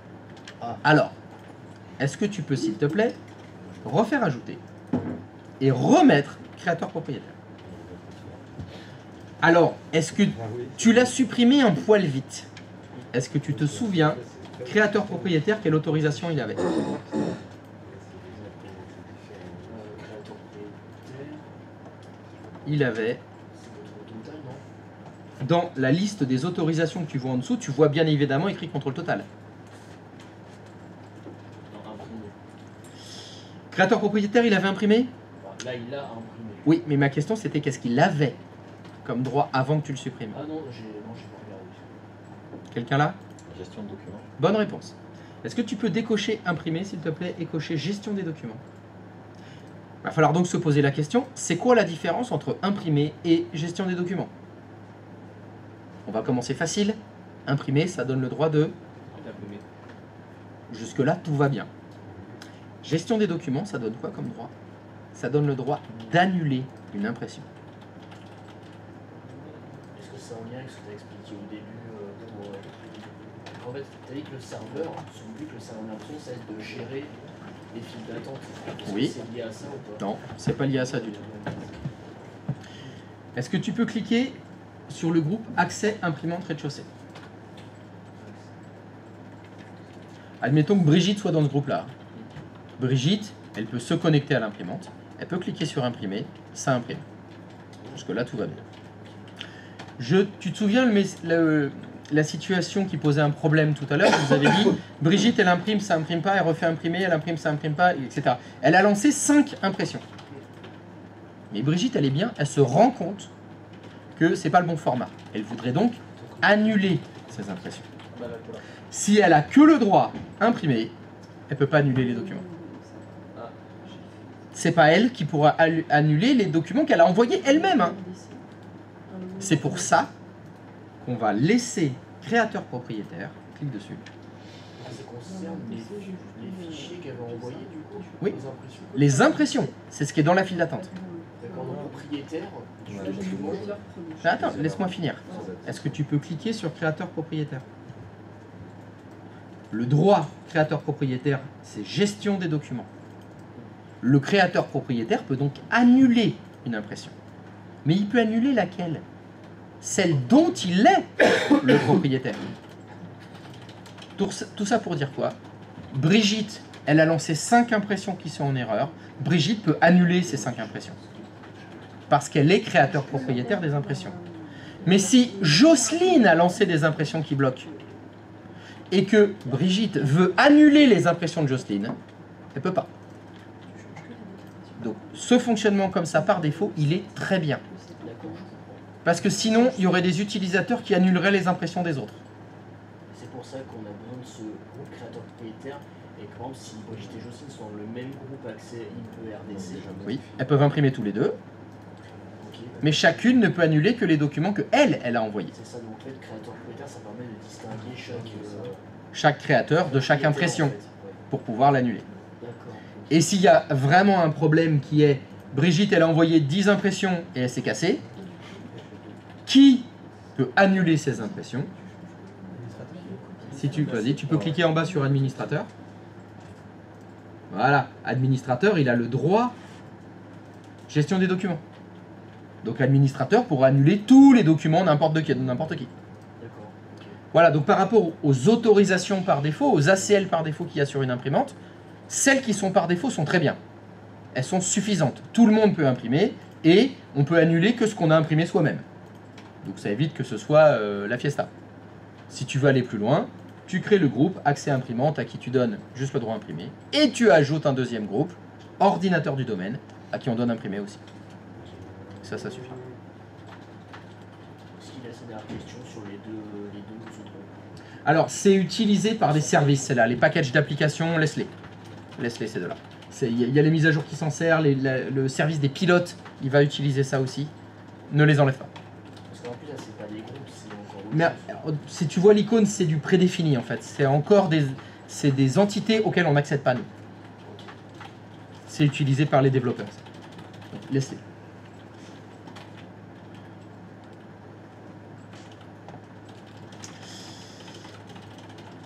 Speaker 1: Alors, est-ce que tu peux, s'il te plaît, refaire ajouter et remettre créateur propriétaire? Alors, est-ce que tu l'as supprimé un poil vite? Est-ce que tu te souviens, créateur propriétaire, quelle autorisation il avait? Il avait, dans la liste des autorisations que tu vois en dessous, tu vois bien évidemment écrit contrôle total. Créateur propriétaire, il avait imprimé?
Speaker 7: Là, il l'a imprimé.
Speaker 1: Oui, mais ma question c'était qu'est-ce qu'il avait comme droit avant que tu le supprimes?
Speaker 7: Ah non, j'ai pas regardé.
Speaker 1: Quelqu'un là?
Speaker 5: Gestion de documents.
Speaker 1: Bonne réponse. Est-ce que tu peux décocher imprimer, s'il te plaît, et cocher gestion des documents? Il va falloir donc se poser la question, c'est quoi la différence entre imprimer et gestion des documents? On va commencer facile. Imprimer, ça donne le droit de...
Speaker 8: D'imprimer.
Speaker 1: Jusque-là, tout va bien. Gestion des documents, ça donne quoi comme droit? Ça donne le droit d'annuler une impression.
Speaker 7: Est-ce que c'est en lien avec ce que tu as expliqué au début en fait, tu as dit que le serveur, son but que le serveur d'impression, ça va être de gérer les files d'attente. Est-ce
Speaker 1: Oui.
Speaker 7: que c'est lié à ça ou pas?
Speaker 1: Non, c'est pas lié à ça du tout. Est-ce que tu peux cliquer sur le groupe accès imprimante rez-de-chaussée? Admettons que Brigitte soit dans ce groupe-là. Brigitte, elle peut se connecter à l'imprimante, elle peut cliquer sur imprimer, ça imprime. Jusque-là, tout va bien. Tu te souviens la situation qui posait un problème tout à l'heure? Je vous avais dit, Brigitte, elle imprime, ça imprime pas, elle refait imprimer, elle imprime, ça imprime pas, etc. Elle a lancé 5 impressions. Mais Brigitte, elle est bien, elle se rend compte que c'est pas le bon format. Elle voudrait donc annuler ces impressions. Si elle a que le droit imprimer, elle peut pas annuler les documents. C'est pas elle qui pourra annuler les documents qu'elle a envoyés elle-même. Hein. C'est pour ça qu'on va laisser créateur propriétaire, clique dessus.
Speaker 7: Ça concerne les fichiers qu'elle va envoyer du coup?
Speaker 1: Oui.
Speaker 7: Les impressions?
Speaker 1: Les impressions, c'est ce qui est dans la file d'attente.
Speaker 7: D'accord, donc propriétaire du document.
Speaker 1: Attends, laisse-moi finir. Est-ce que tu peux cliquer sur créateur propriétaire? Le droit créateur propriétaire, c'est gestion des documents. Le créateur propriétaire peut donc annuler une impression. Mais il peut annuler laquelle? Celle dont il est le propriétaire. Tout ça pour dire quoi? Brigitte, elle a lancé 5 impressions qui sont en erreur. Brigitte peut annuler ces 5 impressions. Parce qu'elle est créateur propriétaire des impressions. Mais si Jocelyne a lancé des impressions qui bloquent, et que Brigitte veut annuler les impressions de Jocelyne, elle ne peut pas. Donc ce fonctionnement comme ça par défaut, il est très bien. Parce que sinon, il y aurait des utilisateurs qui annuleraient les impressions des autres.
Speaker 7: C'est pour ça qu'on a besoin de ce groupe créateur propriétaire. Et que par exemple, si Brigitte et Jocelyne sont dans le même groupe accès IPE RDC,
Speaker 1: Oui, elles peuvent imprimer tous les deux,
Speaker 7: ok.
Speaker 1: mais chacune ne peut annuler que les documents que elle a envoyés.
Speaker 7: C'est ça, donc en fait, créateur propriétaire, ça permet de distinguer
Speaker 1: Chaque créateur de chaque impression
Speaker 7: en fait. Ouais.
Speaker 1: pour pouvoir l'annuler.
Speaker 7: D'accord.
Speaker 1: Et s'il y a vraiment un problème qui est Brigitte, elle a envoyé 10 impressions et elle s'est cassée, qui peut annuler ces impressions? Si tu, vas-y, tu peux cliquer en bas sur administrateur. Voilà, administrateur, il a le droit gestion des documents. Donc l'administrateur pourra annuler tous les documents n'importe qui.
Speaker 7: D'accord. Ok.
Speaker 1: Voilà, donc par rapport aux autorisations par défaut, aux ACL par défaut qu'il y a sur une imprimante, celles qui sont par défaut sont très bien. Elles sont suffisantes. Tout le monde peut imprimer et on peut annuler que ce qu'on a imprimé soi-même. Donc ça évite que ce soit la fiesta. Si tu veux aller plus loin, tu crées le groupe accès imprimante à qui tu donnes juste le droit à imprimer et tu ajoutes un deuxième groupe, ordinateur du domaine, à qui on donne imprimer aussi. Ça suffit.
Speaker 7: Est-ce qu'il a sa dernière question sur les deux autres?
Speaker 1: Alors, c'est utilisé par des services, c'est là. Les packages d'applications, laisse-les. Laisse-les, ces deux-là. Il y a les mises à jour qui s'en servent, le service des pilotes, il va utiliser ça aussi. Ne les enlève pas.
Speaker 7: Parce qu'en plus, là, c'est pas des groupes, c'est encore autre
Speaker 1: Mais
Speaker 7: chose.
Speaker 1: si tu vois l'icône, c'est du prédéfini en fait. C'est encore des entités auxquelles on n'accède pas nous. C'est utilisé par les développeurs. Donc, laisse-les.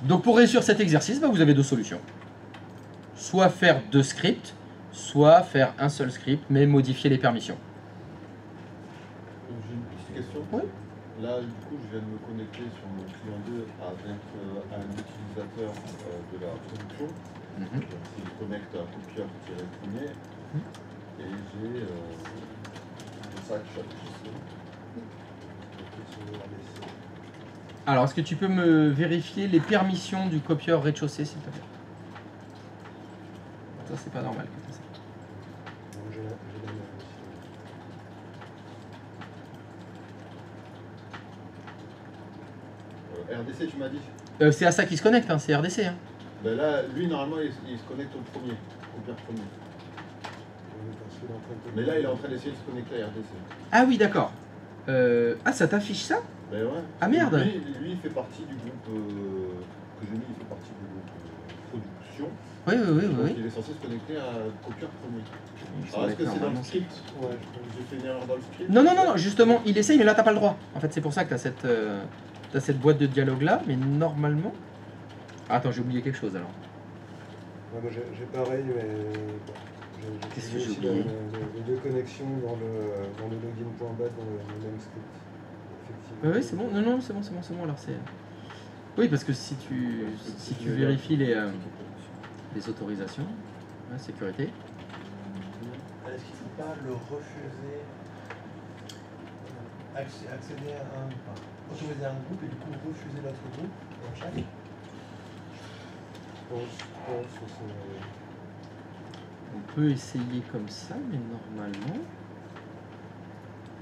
Speaker 1: Donc pour réussir cet exercice, vous avez deux solutions. Soit faire deux scripts, soit faire un seul script, mais modifier les permissions.
Speaker 5: J'ai une petite question.
Speaker 1: Oui.
Speaker 5: Là, du coup, je viens de me connecter sur mon client 2 avec un utilisateur de la production.
Speaker 1: Mhm.
Speaker 5: Donc, il connecte un copieur-premier et j'ai ça que je
Speaker 1: Alors, est-ce que tu peux me vérifier les permissions du copieur rez-de-chaussée, s'il te plaît? Ça, c'est pas normal. Que ça.
Speaker 5: RDC, tu m'as dit?
Speaker 1: C'est à ça qu'il se connecte, hein, c'est RDC. Hein.
Speaker 5: Ben là, lui, normalement, il se connecte au premier, copieur premier. Mais là, il est en train d'essayer de se connecter à RDC.
Speaker 1: Ah oui, d'accord. Ah, ça t'affiche ça?
Speaker 5: Ben ouais.
Speaker 1: Ah merde.
Speaker 5: Lui, il fait partie du groupe que j'ai mis, il fait partie du groupe production.
Speaker 1: Oui, oui, oui,
Speaker 5: Donc,
Speaker 1: oui.
Speaker 5: il est censé se connecter à copieur premier.
Speaker 1: Il
Speaker 5: Alors, est-ce que c'est dans le
Speaker 1: normalement.
Speaker 5: script? Ouais, j'ai fait une erreur dans le script.
Speaker 1: Non, non, non, non, justement, il essaye, mais là, t'as pas le droit. En fait, c'est pour ça que t'as cette boîte de dialogue là, mais normalement. Ah, attends, j'ai oublié quelque chose alors.
Speaker 6: Ouais, moi, j'ai pareil, mais
Speaker 1: Qu'est-ce que
Speaker 6: j'ai
Speaker 1: j'ai
Speaker 6: aussi
Speaker 1: oublié
Speaker 6: les deux connexions dans le login.bat dans le même script. Effectivement.
Speaker 1: Oui, c'est bon, non, non, c'est bon, c'est bon, c'est bon, alors c'est. Oui, parce que si tu vérifies les autorisations, ouais, sécurité.
Speaker 3: Est-ce qu'il ne faut pas le refuser, accéder à autoriser un groupe et du coup refuser l'autre groupe dans chaque?
Speaker 6: Je pense que c'est...
Speaker 1: On peut essayer comme ça, mais normalement.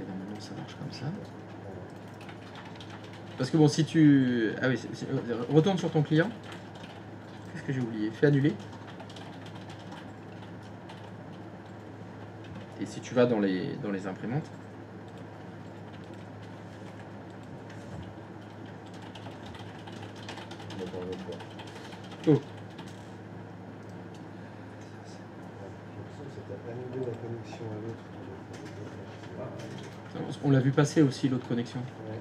Speaker 1: Et normalement, ça marche comme ça. Parce que bon, si tu. Ah oui, retourne sur ton client. Qu'est-ce que j'ai oublié? Fais annuler. Et si tu vas dans les imprimantes. Oh.
Speaker 6: J'ai l'impression que c'était annuler la connexion à l'autre.
Speaker 1: On l'a vu passer aussi l'autre connexion.
Speaker 6: Ouais.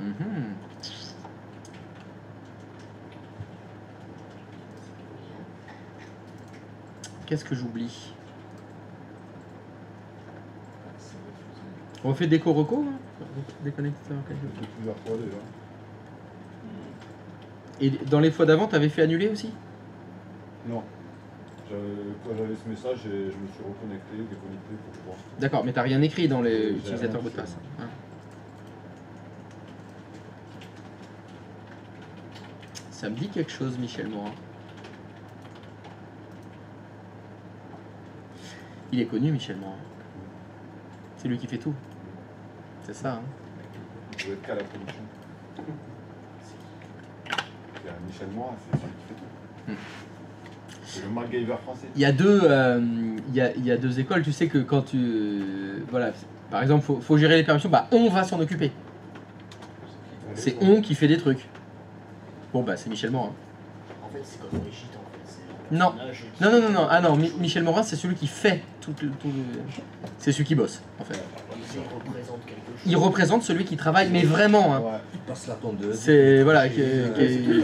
Speaker 1: Mhm. Qu'est-ce que j'oublie? On refait déco reco, hein? Déconnecteur quelque chose.
Speaker 5: Plusieurs fois déjà.
Speaker 1: Et dans les fois d'avant, t'avais fait annuler aussi?
Speaker 5: Non. Quand j'avais ce message, je me suis reconnecté, déconnecté pour voir.
Speaker 1: D'accord, mais t'as rien écrit dans les
Speaker 5: J'ai
Speaker 1: utilisateurs
Speaker 5: rien
Speaker 1: mot de passe. Hein. Ça me dit quelque chose, Michel Morin. Il est connu, Michel Morin. C'est lui qui fait tout. C'est ça, hein.
Speaker 5: Vous êtes qu'à la production. Il y a Michel Morin, c'est celui qui fait tout. C'est le MacGyver français.
Speaker 1: Il y a deux écoles, tu sais que quand tu... voilà, par exemple, faut gérer les permissions, bah on va s'en occuper. C'est on qui fait des trucs. Bon bah c'est Michel Morin.
Speaker 7: En fait, c'est comme Brigitte, en fait. C'est
Speaker 1: Non.
Speaker 7: personnage qui-
Speaker 1: Non, non, non, non, ah non, Michel Morin c'est celui qui fait tout le... C'est celui qui bosse, en fait.
Speaker 7: Il représente quelque chose.
Speaker 1: Il représente celui qui travaille, mais vraiment, hein.
Speaker 5: Ouais.
Speaker 8: Il passe la tondeuse.
Speaker 1: C'est... voilà,
Speaker 8: Il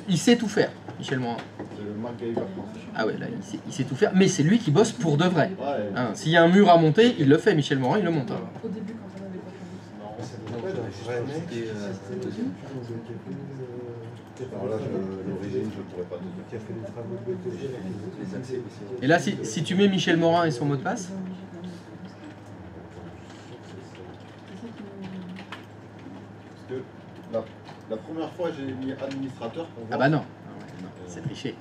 Speaker 1: il sait tout faire, Michel Morin.
Speaker 5: C'est le MacGyver français.
Speaker 1: Ah ouais, là, il sait tout faire, mais c'est lui qui bosse pour de vrai.
Speaker 5: Ouais.
Speaker 1: Hein, s'il y a un mur à monter, il le fait, Michel Morin, il le monte. Hein.
Speaker 4: Au début, quand on avait pas fait
Speaker 2: Non,
Speaker 6: C'est
Speaker 2: non,
Speaker 6: pas d'un vrai mec.
Speaker 8: C'était,
Speaker 5: Alors là, l'origine, je ne pourrais pas te dire.
Speaker 6: Qui a fait des travaux de BTG.
Speaker 8: les accès aussi.
Speaker 1: Et là, si tu mets Michel Morin et son mot de passe,
Speaker 5: Parce que la première fois, j'ai mis administrateur pour voir.
Speaker 1: ah bah non, ah ouais, non, c'est triché.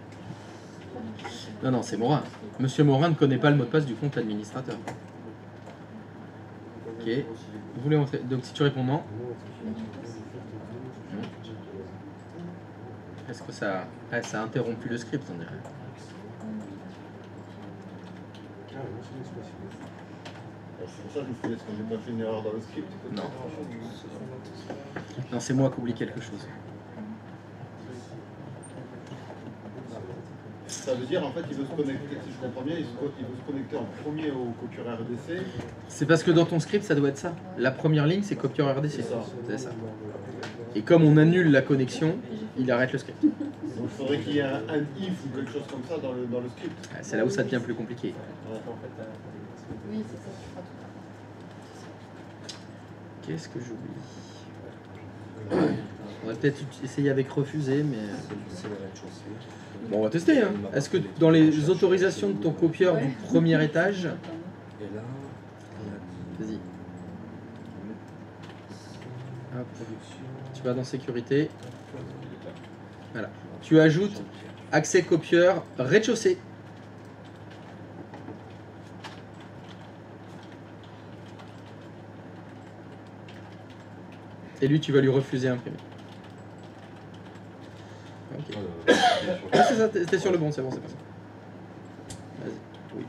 Speaker 1: Non, non, c'est Morin. Monsieur Morin ne connaît pas le mot de passe du compte administrateur. Ok. Vous voulez entrer. Donc si tu réponds non, est-ce que ça. Ah, ça a interrompu le script, on dirait.
Speaker 5: C'est pour ça que je me suis dit, est-ce que j'ai pas fait une erreur dans le script?
Speaker 1: Non. Non, c'est moi qui oublie quelque chose.
Speaker 5: Ça veut dire en fait il veut se connecter, si je comprends bien, il veut se connecter en premier au copieur RDC.
Speaker 1: C'est parce que dans ton script, ça doit être ça. La première ligne, c'est copieur RDC.
Speaker 5: C'est ça.
Speaker 1: C'est ça. Et comme on annule la connexion, il arrête le script.
Speaker 5: Donc il faudrait qu'il y ait un if ou quelque chose comme ça dans le script.
Speaker 1: Ah, c'est là où ça devient plus compliqué.
Speaker 5: Ouais.
Speaker 4: Oui, c'est ça, tu feras tout.
Speaker 1: Qu'est-ce que j'oublie? On va peut-être essayer avec refuser, mais... Bon, on va tester. Hein. Est-ce que dans les autorisations de ton copieur du premier étage...
Speaker 8: Et là,
Speaker 1: Vas-y. Hop. Tu vas dans sécurité. Voilà. Tu ajoutes accès copieur rez-de-chaussée. Et lui, tu vas lui refuser imprimer. Ok. Ah, c'est ça, t'es sur le bon, c'est bon, c'est pas ça. Vas-y, oui.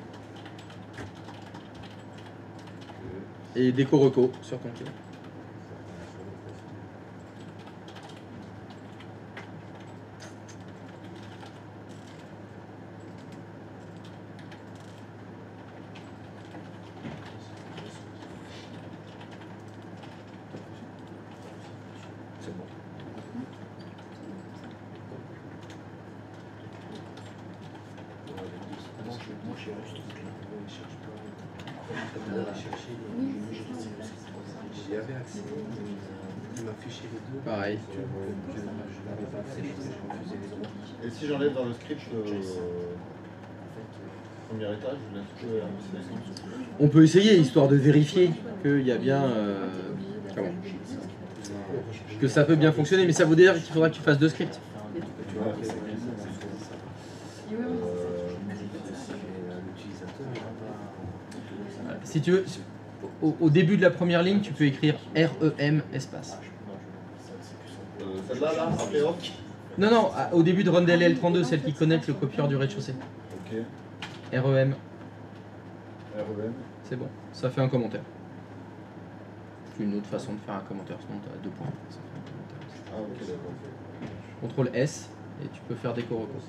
Speaker 1: Et déco reco sur ton client.
Speaker 8: c'est bon.
Speaker 7: Moi, je juste
Speaker 8: J'y avais accès. Il m'a fiché les deux.
Speaker 1: Pareil.
Speaker 8: Je n'avais pas accès, je refusais les autres.
Speaker 5: Et si j'enlève dans le script premier étage, je laisse que un
Speaker 1: On peut essayer, histoire de vérifier qu'il y a bien... comment que ça peut bien fonctionner, mais ça veut dire qu'il faudra que tu fasses deux scripts.
Speaker 8: Tu vois, c'est
Speaker 1: Si tu veux, au début de la première ligne, tu peux écrire REM espace.
Speaker 5: celle-là, là, après hop.
Speaker 1: Non, non, au début de Rondel L32, celle qui connecte le copieur du rez-de-chaussée.
Speaker 5: Ok.
Speaker 1: REM,
Speaker 5: REM.
Speaker 1: c'est bon, ça fait un commentaire. C'est une autre façon de faire un commentaire, sinon tu as 2 points. Ça fait un commentaire aussi.
Speaker 5: Ah ok, d'accord.
Speaker 1: Contrôle S, et tu peux faire déco reco.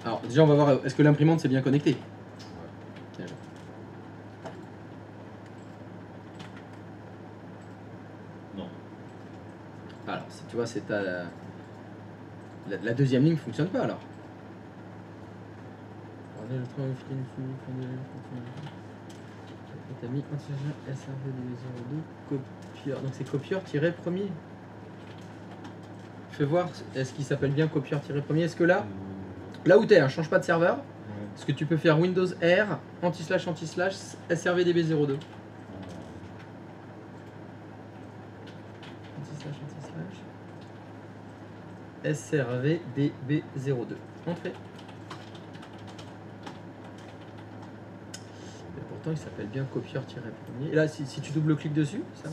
Speaker 1: Alors déjà on va voir, est-ce que l'imprimante s'est bien connectée? Déjà.
Speaker 5: Non.
Speaker 1: Alors si tu vois c'est ta... La deuxième ligne fonctionne pas alors. T'as mis SRV02 copieur. Donc c'est copieur-premier. Fais voir, est-ce qu'il s'appelle bien copieur-premier? Est-ce que là où t'es, hein, change pas de serveur. Est-ce que tu peux faire Windows R, anti-slash, SRVDB02 SRVDB02. Entrée. Et pourtant il s'appelle bien copieur-premier. Et là si tu double-cliques dessus, ça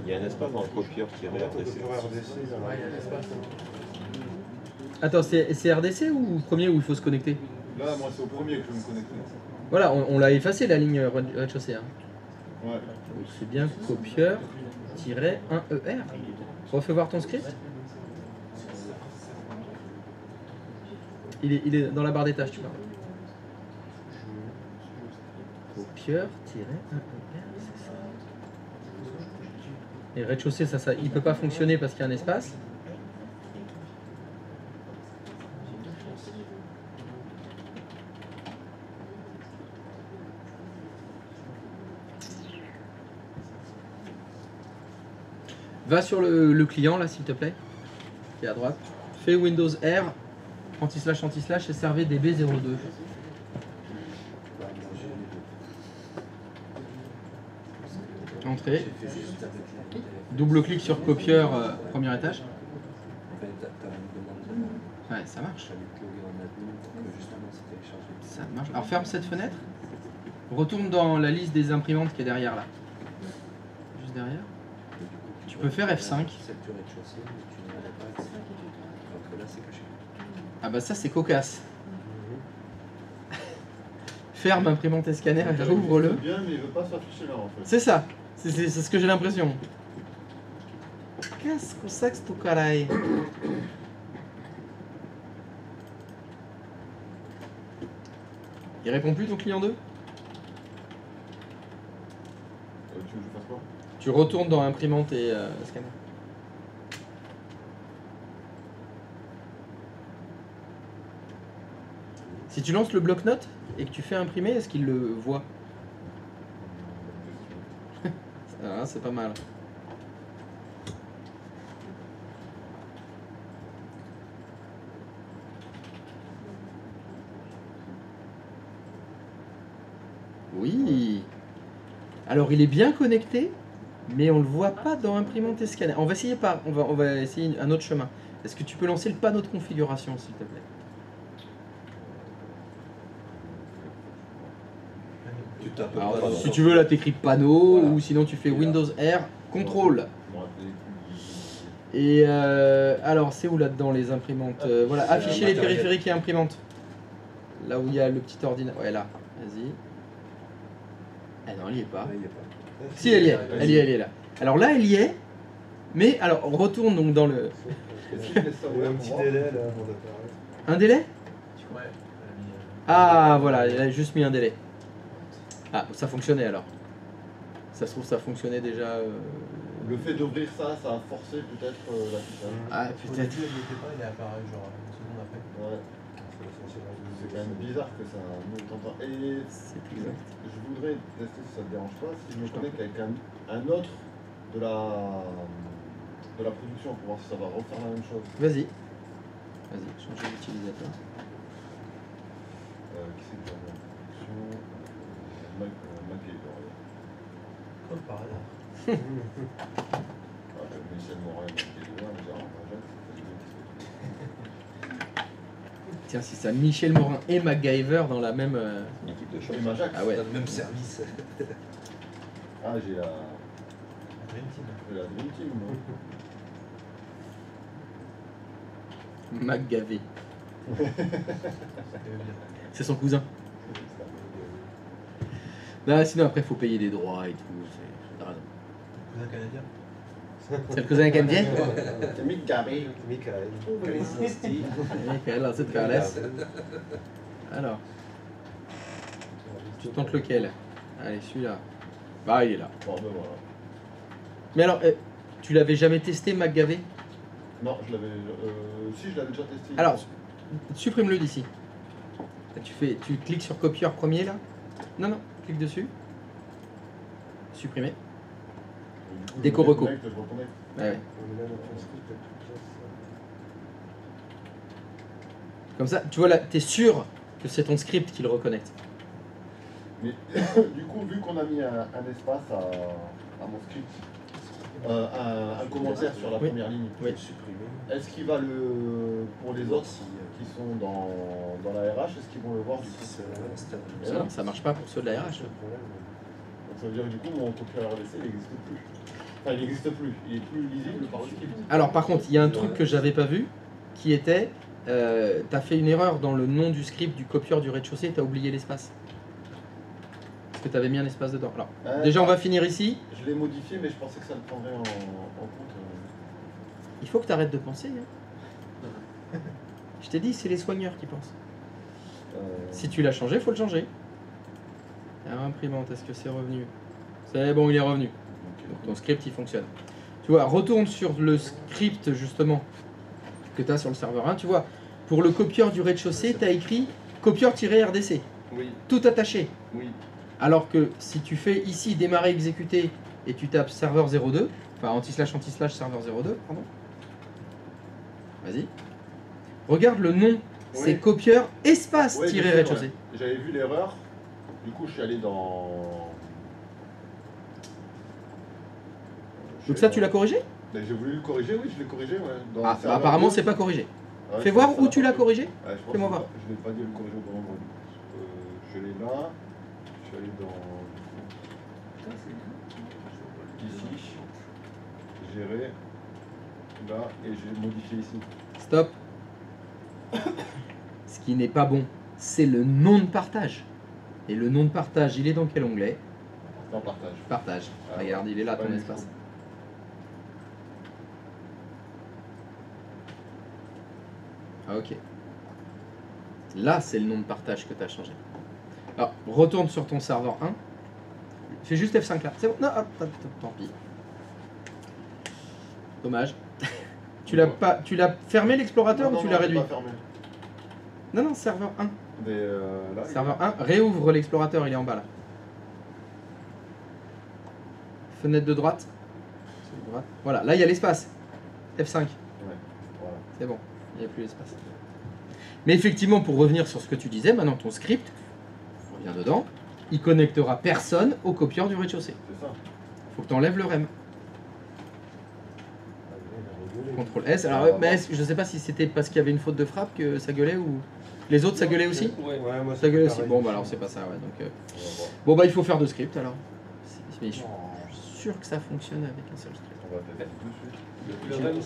Speaker 9: Il y a un espace dans le copieur qui est
Speaker 6: Regarde, le
Speaker 9: RDC.
Speaker 6: copieur RDC, il y en a
Speaker 7: Ouais, il y a l'espace.
Speaker 1: Attends, c'est RDC ou premier où il faut se connecter?
Speaker 5: Là, moi, c'est au premier que je vais me connecter.
Speaker 1: Voilà, on l'a effacé la ligne rez-de-chaussée. Hein.
Speaker 5: Ouais.
Speaker 1: Donc c'est bien copieur-1ER. Refais voir ton script. Il est dans la barre des tâches, tu vois. Copieur-1ER, c'est ça. Et rez-de-chaussée, ça, il peut pas fonctionner parce qu'il y a un espace. Va sur le client là s'il te plaît, qui est à droite. Fais Windows R, anti-slash et servez DB02. Entrée. Double-clic sur copieur, premier étage. Ouais, ça marche. Ça marche. Alors ferme cette fenêtre. Retourne dans la liste des imprimantes qui est derrière là. Juste derrière. Tu peux faire F5. Ah bah ça c'est cocasse. Ferme imprimante et scanner et rouvre-le.
Speaker 5: Bien, mais il veut pas s'afficher là en fait.
Speaker 1: C'est ça. C'est ce que j'ai l'impression. Qu'est-ce que c'est que ce caray? Il répond plus ton client 2?
Speaker 5: Tu veux que je fasse quoi?
Speaker 1: Tu retournes dans imprimante et scanner. Si tu lances le bloc-notes et que tu fais imprimer, est-ce qu'il le voit? Ah, c'est pas mal. Oui. Alors il est bien connecté, mais on le voit pas dans imprimante et scanner. On va essayer on va essayer un autre chemin. Est-ce que tu peux lancer le panneau de configuration s'il te plaît?
Speaker 9: Tu tapes
Speaker 1: Alors,
Speaker 9: pas
Speaker 1: si
Speaker 9: dans-
Speaker 1: tu veux là t'écris panneau
Speaker 9: Voilà.
Speaker 1: ou sinon tu fais Windows R, contrôle.
Speaker 5: Bon,
Speaker 1: Et alors c'est où là-dedans les imprimantes? Voilà, afficher les
Speaker 9: matériel.
Speaker 1: périphériques et imprimantes. Là où il y a le petit ordinateur. Ouais là, vas-y. Ah non, elle y est pas.
Speaker 9: Ouais, il y a pas.
Speaker 1: Si, elle y est, elle y est, elle est là. Alors là, elle y est, mais alors on retourne donc dans le...
Speaker 6: Il y a un petit délai là avant d'apparaître.
Speaker 1: Un délai?
Speaker 2: Ouais, elle a mis,
Speaker 1: Ah voilà, il a juste mis un délai. Ah, ça fonctionnait alors. Ça se trouve, ça fonctionnait déjà...
Speaker 5: Le fait d'ouvrir ça, ça a forcé peut-être l'affichage.
Speaker 1: Ah,
Speaker 3: Au
Speaker 1: peut-être.
Speaker 3: début, elle n'y était pas, il est apparu genre une seconde après.
Speaker 5: Ouais. C'est quand même bizarre que ça met autant de temps. Et
Speaker 1: C'est exact.
Speaker 5: je voudrais tester si ça te dérange pas, si je me connecte avec un autre de la production pour voir si ça va refaire la même chose.
Speaker 1: Vas-y. Vas-y, changer d'utilisateur.
Speaker 5: Qui c'est qui a la production MacGyver.
Speaker 3: Comme par hasard.
Speaker 5: Michel Morin, MacGyver, Gérard Majak,
Speaker 1: Tiens, si ça Michel Morin et MacGyver dans la même...
Speaker 9: Une équipe de
Speaker 5: et
Speaker 9: choc.
Speaker 5: Majak.
Speaker 1: Ah ouais.
Speaker 8: Dans le même service.
Speaker 5: Ah, j'ai la
Speaker 3: Dream Team.
Speaker 5: Dream Team, moi.
Speaker 1: MacGavé.
Speaker 3: Ça fait bien.
Speaker 1: C'est son cousin. Non, sinon après faut payer des droits et tout. T'as raison.
Speaker 3: Cousin canadien.
Speaker 1: C'est le cousin canadien?
Speaker 5: C'est Mick Garry.
Speaker 6: Michael.
Speaker 1: Michael, c'est Carles. Alors, tu tentes lequel? Allez, celui-là. Bah, il est là.
Speaker 5: Bon, ben voilà.
Speaker 1: Mais alors, tu l'avais jamais testé, MacGavé?
Speaker 5: Non, je l'avais. Si, je l'avais déjà testé.
Speaker 1: Alors, supprime-le d'ici. Là, tu cliques sur copieur premier là. Non, non, clique dessus. Supprimer. déco reco.
Speaker 5: Je reconnecte.
Speaker 1: Ouais, ouais. Comme ça, tu vois là, t'es sûr que c'est ton script qui le reconnecte.
Speaker 5: Mais du coup, vu qu'on a mis un espace à mon script, un commentaire sur la
Speaker 1: Oui.
Speaker 5: première ligne,
Speaker 1: Oui.
Speaker 5: est-ce qu'il va pour les autres qui sont dans la RH, est-ce qu'ils vont le voir du coup?
Speaker 1: Ça marche pas pour ceux de la RH.
Speaker 5: Donc ça veut dire que du coup, mon copieur RDC il n'existe plus. Enfin, il n'existe plus. Il est plus lisible par le script.
Speaker 1: Alors par contre, il y a un truc que j'avais pas vu, qui était, t'as fait une erreur dans le nom du script du copieur du rez-de-chaussée, t'as oublié l'espace. Parce que t'avais mis un espace dedans. Alors, déjà on va finir ici.
Speaker 5: Je l'ai modifié, mais je pensais que ça le prendrait en compte.
Speaker 1: Il faut que t'arrêtes de penser. Hein. Je t'ai dit, c'est les soigneurs qui pensent. Si tu l'as changé, faut le changer. Alors, imprimante, est-ce que c'est revenu? C'est bon, il est revenu. Donc ton script il fonctionne. Tu vois, retourne sur le script justement que tu as sur le serveur 1. Tu vois, pour le copieur du rez-de-chaussée, tu as écrit copieur-RDC.
Speaker 2: Oui,
Speaker 1: Tout attaché.
Speaker 2: oui.
Speaker 1: Alors que si tu fais ici démarrer exécuter et tu tapes serveur 02, enfin anti-slash serveur 02, pardon. Vas-y. Regarde le nom, c'est copieur espace
Speaker 5: Ouais,
Speaker 1: tiré
Speaker 5: je sais,
Speaker 1: rez-de-chaussée.
Speaker 5: ouais. J'avais vu l'erreur. Du coup, je suis allé dans.
Speaker 1: Donc ça, tu l'as corrigé?
Speaker 5: Ben, j'ai voulu le corriger, oui, je l'ai corrigé. Ouais. Dans
Speaker 1: Ah,
Speaker 5: le serveur
Speaker 1: apparemment,
Speaker 5: 2.
Speaker 1: c'est pas corrigé.
Speaker 5: Ouais,
Speaker 1: Fais
Speaker 5: je
Speaker 1: voir
Speaker 5: pense que
Speaker 1: où
Speaker 5: ça
Speaker 1: tu
Speaker 5: l'a
Speaker 1: l'as
Speaker 5: pas
Speaker 1: corrigé.
Speaker 5: Ouais, je pense
Speaker 1: Fais-moi
Speaker 5: que
Speaker 1: voir.
Speaker 5: je n'ai pas dit le corriger au bon endroit. Je l'ai là. Je suis allé dans. Ici. Gérer. Là. Et j'ai modifié ici.
Speaker 1: Stop. Ce qui n'est pas bon, c'est le nom de partage. Et le nom de partage, il est dans quel onglet?
Speaker 5: Dans partage.
Speaker 1: Partage.
Speaker 5: Ah,
Speaker 1: Regarde, il est là,
Speaker 5: pas
Speaker 1: ton
Speaker 5: du
Speaker 1: espace.
Speaker 5: tout.
Speaker 1: Ah, ok. Là, c'est le nom de partage que tu as changé. Alors, retourne sur ton serveur 1. Fais juste F5 là. C'est bon. Non, tant pis. Dommage. Tu l'as fermé l'explorateur ou tu l'as réduit?
Speaker 5: Pas fermé.
Speaker 1: Non, serveur 1.
Speaker 5: Mais là,
Speaker 1: Serveur 1, réouvre l'explorateur, il est en bas là. Fenêtre de droite. Voilà, là il y a l'espace. F5.
Speaker 5: Ouais, voilà.
Speaker 1: C'est bon, il n'y a plus l'espace. Mais effectivement, pour revenir sur ce que tu disais, maintenant ton script, on revient dedans, il connectera personne au copieur du rez-de-chaussée.
Speaker 5: C'est ça.
Speaker 1: Faut que tu enlèves le REM. CTRL S. Alors, mais je sais pas si c'était parce qu'il y avait une faute de frappe que ça gueulait ou. Les autres ça gueulait aussi?
Speaker 8: Ouais.
Speaker 6: Ouais, moi
Speaker 1: Ça gueulait aussi.
Speaker 6: pareil.
Speaker 1: Bon, bah alors c'est pas ça, ouais. Donc,
Speaker 5: On va voir.
Speaker 1: bon, bah il faut faire deux scripts alors. Mais je suis sûr que ça fonctionne avec un seul script.
Speaker 5: On va peut-être tout de suite.
Speaker 8: Le REM,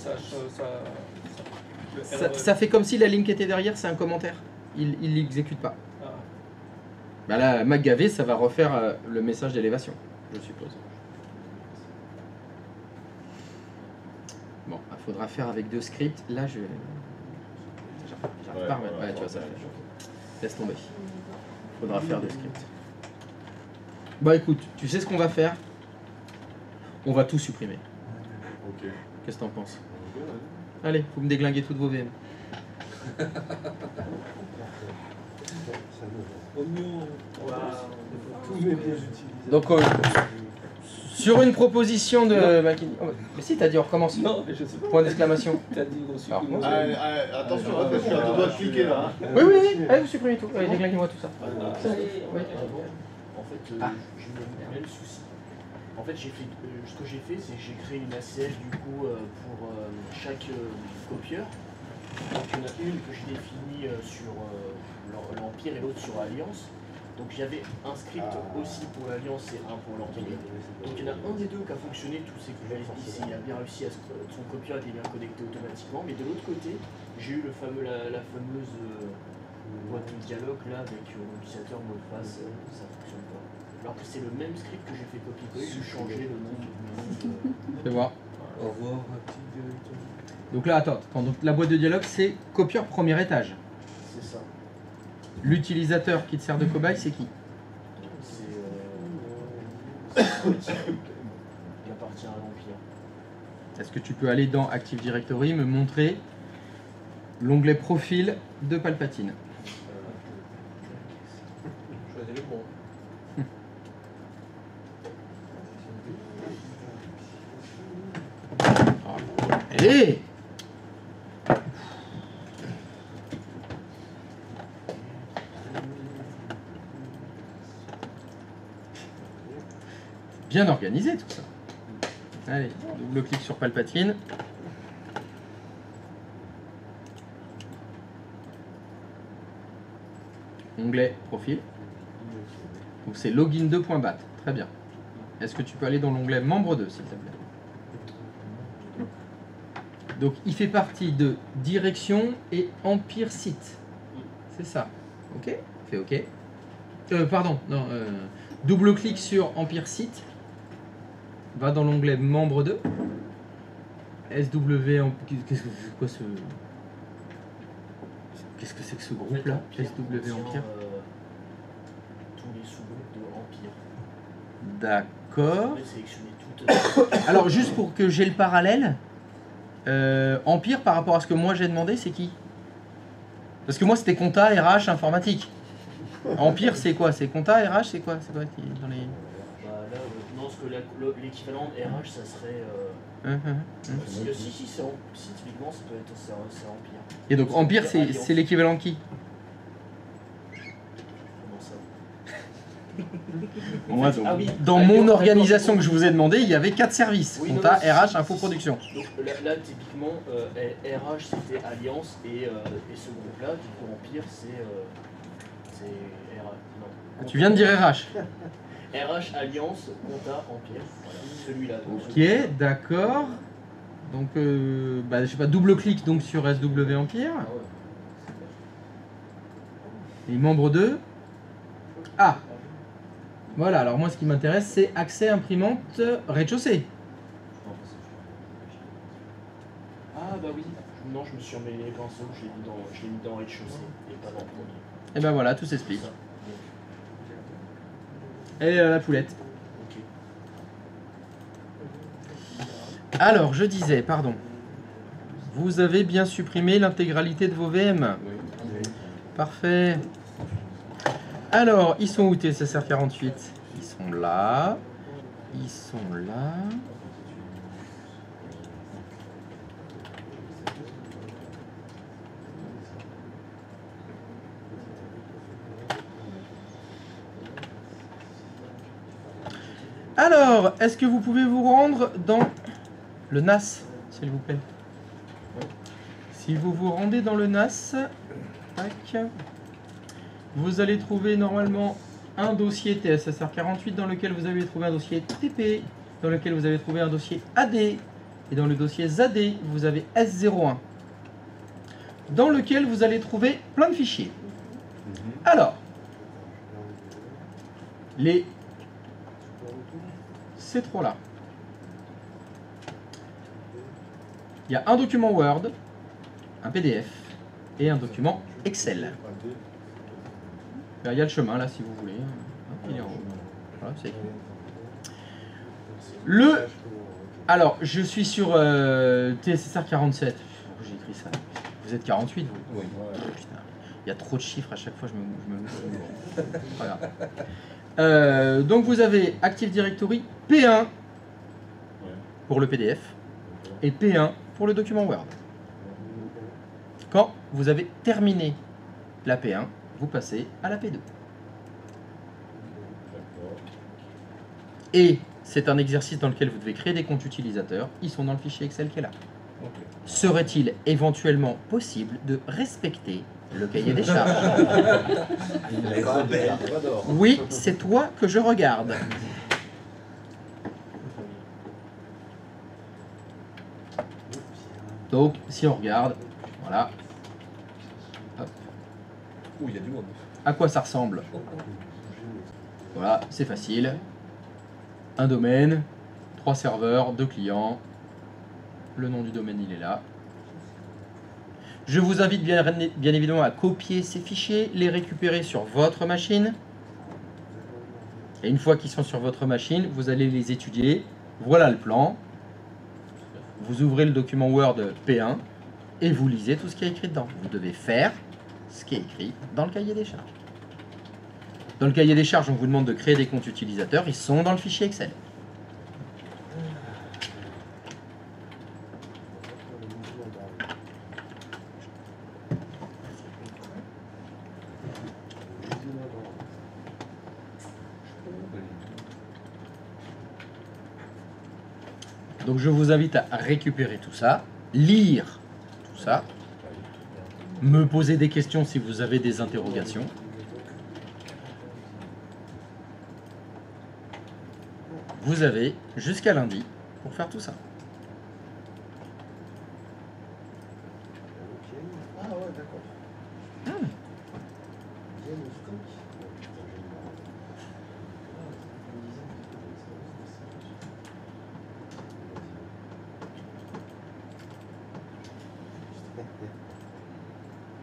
Speaker 1: Ça fait comme si la ligne qui était derrière, c'est un commentaire. Il l'exécute pas.
Speaker 8: Ah.
Speaker 1: Bah là, MacGavé, ça va refaire le message d'élévation, je suppose. Bon, il faudra faire avec deux scripts. Là, j'arrive pas à remettre. Ouais, tu vois, ça laisse tomber. Faudra faire deux scripts. Bah écoute, tu sais ce qu'on va faire? On va tout supprimer.
Speaker 5: Ok.
Speaker 1: Qu'est-ce que t'en penses?
Speaker 5: Ok, vas-y.
Speaker 1: Allez, vous me déglinguez toutes vos VM.
Speaker 8: Au mieux, on va.
Speaker 6: Tous mes biens utilisés.
Speaker 1: Donc, sur une proposition de Makini. Oh, mais si, t'as dit on recommence.
Speaker 8: Non, mais je sais pas.
Speaker 1: Point d'exclamation.
Speaker 8: T'as dit on
Speaker 1: Alors,
Speaker 8: supprime.
Speaker 5: Attention, je suis à deux doigts de cliquer là. hein.
Speaker 1: Oui, allez, vous supprimez tout. Allez, déglinguez-moi tout ça. Oui.
Speaker 7: En fait, j'ai eu le même souci. En fait, ce que j'ai fait, c'est que j'ai créé une ACL du coup pour chaque copieur. Donc il y en a une que j'ai définie sur l'Empire et l'autre sur Alliance. Donc il y avait un script aussi pour l'Alliance et un pour l'Empire. Donc il y en a un des deux qui a fonctionné, tout c'est que j'avais dit, il a bien réussi à son copieur était bien connecté automatiquement. Mais de l'autre côté, j'ai eu la fameuse boîte de dialogue là avec l'utilisateur mot de passe, ça fonctionne pas. Alors que c'est le même script que j'ai fait copier-coller, j'ai changé le nom.
Speaker 1: Fais voir.
Speaker 3: Au revoir, petit directeur.
Speaker 1: Donc là, attends. Donc la boîte de dialogue, c'est copieur premier étage.
Speaker 7: C'est ça.
Speaker 1: L'utilisateur qui te sert de cobaye, c'est qui?
Speaker 7: C'est qui appartient à l'Empire.
Speaker 1: Est-ce que tu peux aller dans Active Directory, me montrer l'onglet profil de Palpatine?
Speaker 2: Choisis le bon.
Speaker 1: Allez! Bien organisé tout ça. Allez, double-clic sur Palpatine. Onglet profil. Donc c'est login2.bat. Très bien. Est-ce que tu peux aller dans l'onglet membre 2 s'il te plaît? Donc il fait partie de direction et Empire site. C'est ça. Ok. Fais ok. Pardon, non. Double-clic sur Empire site. Va dans l'onglet membre 2. SW. Qu'est-ce que c'est quoi ce. Qu'est-ce que c'est que ce groupe là? SW Empire.
Speaker 7: Tous les sous-groupes de Empire.
Speaker 1: D'accord.
Speaker 7: Vous pouvez sélectionner toutes.
Speaker 1: Alors juste pour que j'ai le parallèle, Empire par rapport à ce que moi j'ai demandé, c'est qui? Parce que moi c'était compta, RH, informatique. Empire c'est quoi? C'est compta, RH, c'est quoi? C'est quoi qui est dans les...
Speaker 7: Bah là, non, parce que l'équivalent RH, ça serait. Si, si, typiquement, ça peut être c'est Empire.
Speaker 1: Et donc Empire c'est l'équivalent de qui?
Speaker 7: Comment ça?
Speaker 1: Moi,
Speaker 7: Ah oui,
Speaker 1: dans mon organisation que je vous ai demandé, il y avait 4 services.
Speaker 7: Oui,
Speaker 1: Compta,
Speaker 7: non,
Speaker 1: RH, info, production.
Speaker 7: Donc là typiquement, RH c'était Alliance et ce groupe-là, du coup Empire c'est RH. Non.
Speaker 1: Tu viens de dire RH.
Speaker 7: RH, Alliance, Compta, Empire. Voilà, celui-là.
Speaker 1: Ok, d'accord. Donc, bah, je sais pas, double-clic donc sur SW Empire.
Speaker 7: Ah ouais.
Speaker 1: Et membre 2. Ah! Voilà, alors moi ce qui m'intéresse c'est accès imprimante rez-de-chaussée.
Speaker 7: Ah bah oui. Non, je me suis emmêlé les pinceaux, je l'ai mis dans rez-de-chaussée et pas dans le premier.
Speaker 1: Et ben voilà, tout s'explique.
Speaker 7: Ça.
Speaker 1: Et la poulette.
Speaker 7: Ok.
Speaker 1: Alors, je disais, pardon. Vous avez bien supprimé l'intégralité de vos VM. Parfait. Alors, ils sont où tes SSR48? Ils sont là. Ils sont là. Alors, est-ce que vous pouvez vous rendre dans le NAS, s'il vous plaît? Si vous vous rendez dans le NAS, tac, vous allez trouver normalement un dossier TSSR48 dans lequel vous allez trouver un dossier TP, dans lequel vous allez trouver un dossier AD, et dans le dossier ZAD, vous avez S01, dans lequel vous allez trouver plein de fichiers. Alors, ces trois-là. Il y a un document Word, un PDF et un document Excel. Il y a le chemin là si vous voulez. Il est en haut. Voilà, c'est écrit. Alors, je suis sur TSSR 47. J'ai écrit ça. Vous êtes 48 vous?
Speaker 9: Oui.
Speaker 1: Putain, il y a trop de chiffres à chaque fois, je me Pas grave. Donc vous avez Active Directory P1 pour le PDF et P1 pour le document Word. Quand vous avez terminé la P1, vous passez à la P2. Et c'est un exercice dans lequel vous devez créer des comptes utilisateurs. Ils sont dans le fichier Excel qui est là. Serait-il éventuellement possible de respecter le cahier des charges? Oui, c'est toi que je regarde. Donc, si on regarde, voilà. Hop.
Speaker 9: Ouh, il y a du monde.
Speaker 1: À quoi ça ressemble? Voilà, c'est facile. Un domaine, 3 serveurs, 2 clients. Le nom du domaine, il est là. Je vous invite bien évidemment à copier ces fichiers, les récupérer sur votre machine. Et une fois qu'ils sont sur votre machine, vous allez les étudier. Voilà le plan. Vous ouvrez le document Word P1 et vous lisez tout ce qui est écrit dedans. Vous devez faire ce qui est écrit dans le cahier des charges. Dans le cahier des charges, on vous demande de créer des comptes utilisateurs. Ils sont dans le fichier Excel. Donc je vous invite à récupérer tout ça, lire tout ça, me poser des questions si vous avez des interrogations. Vous avez jusqu'à lundi pour faire tout ça.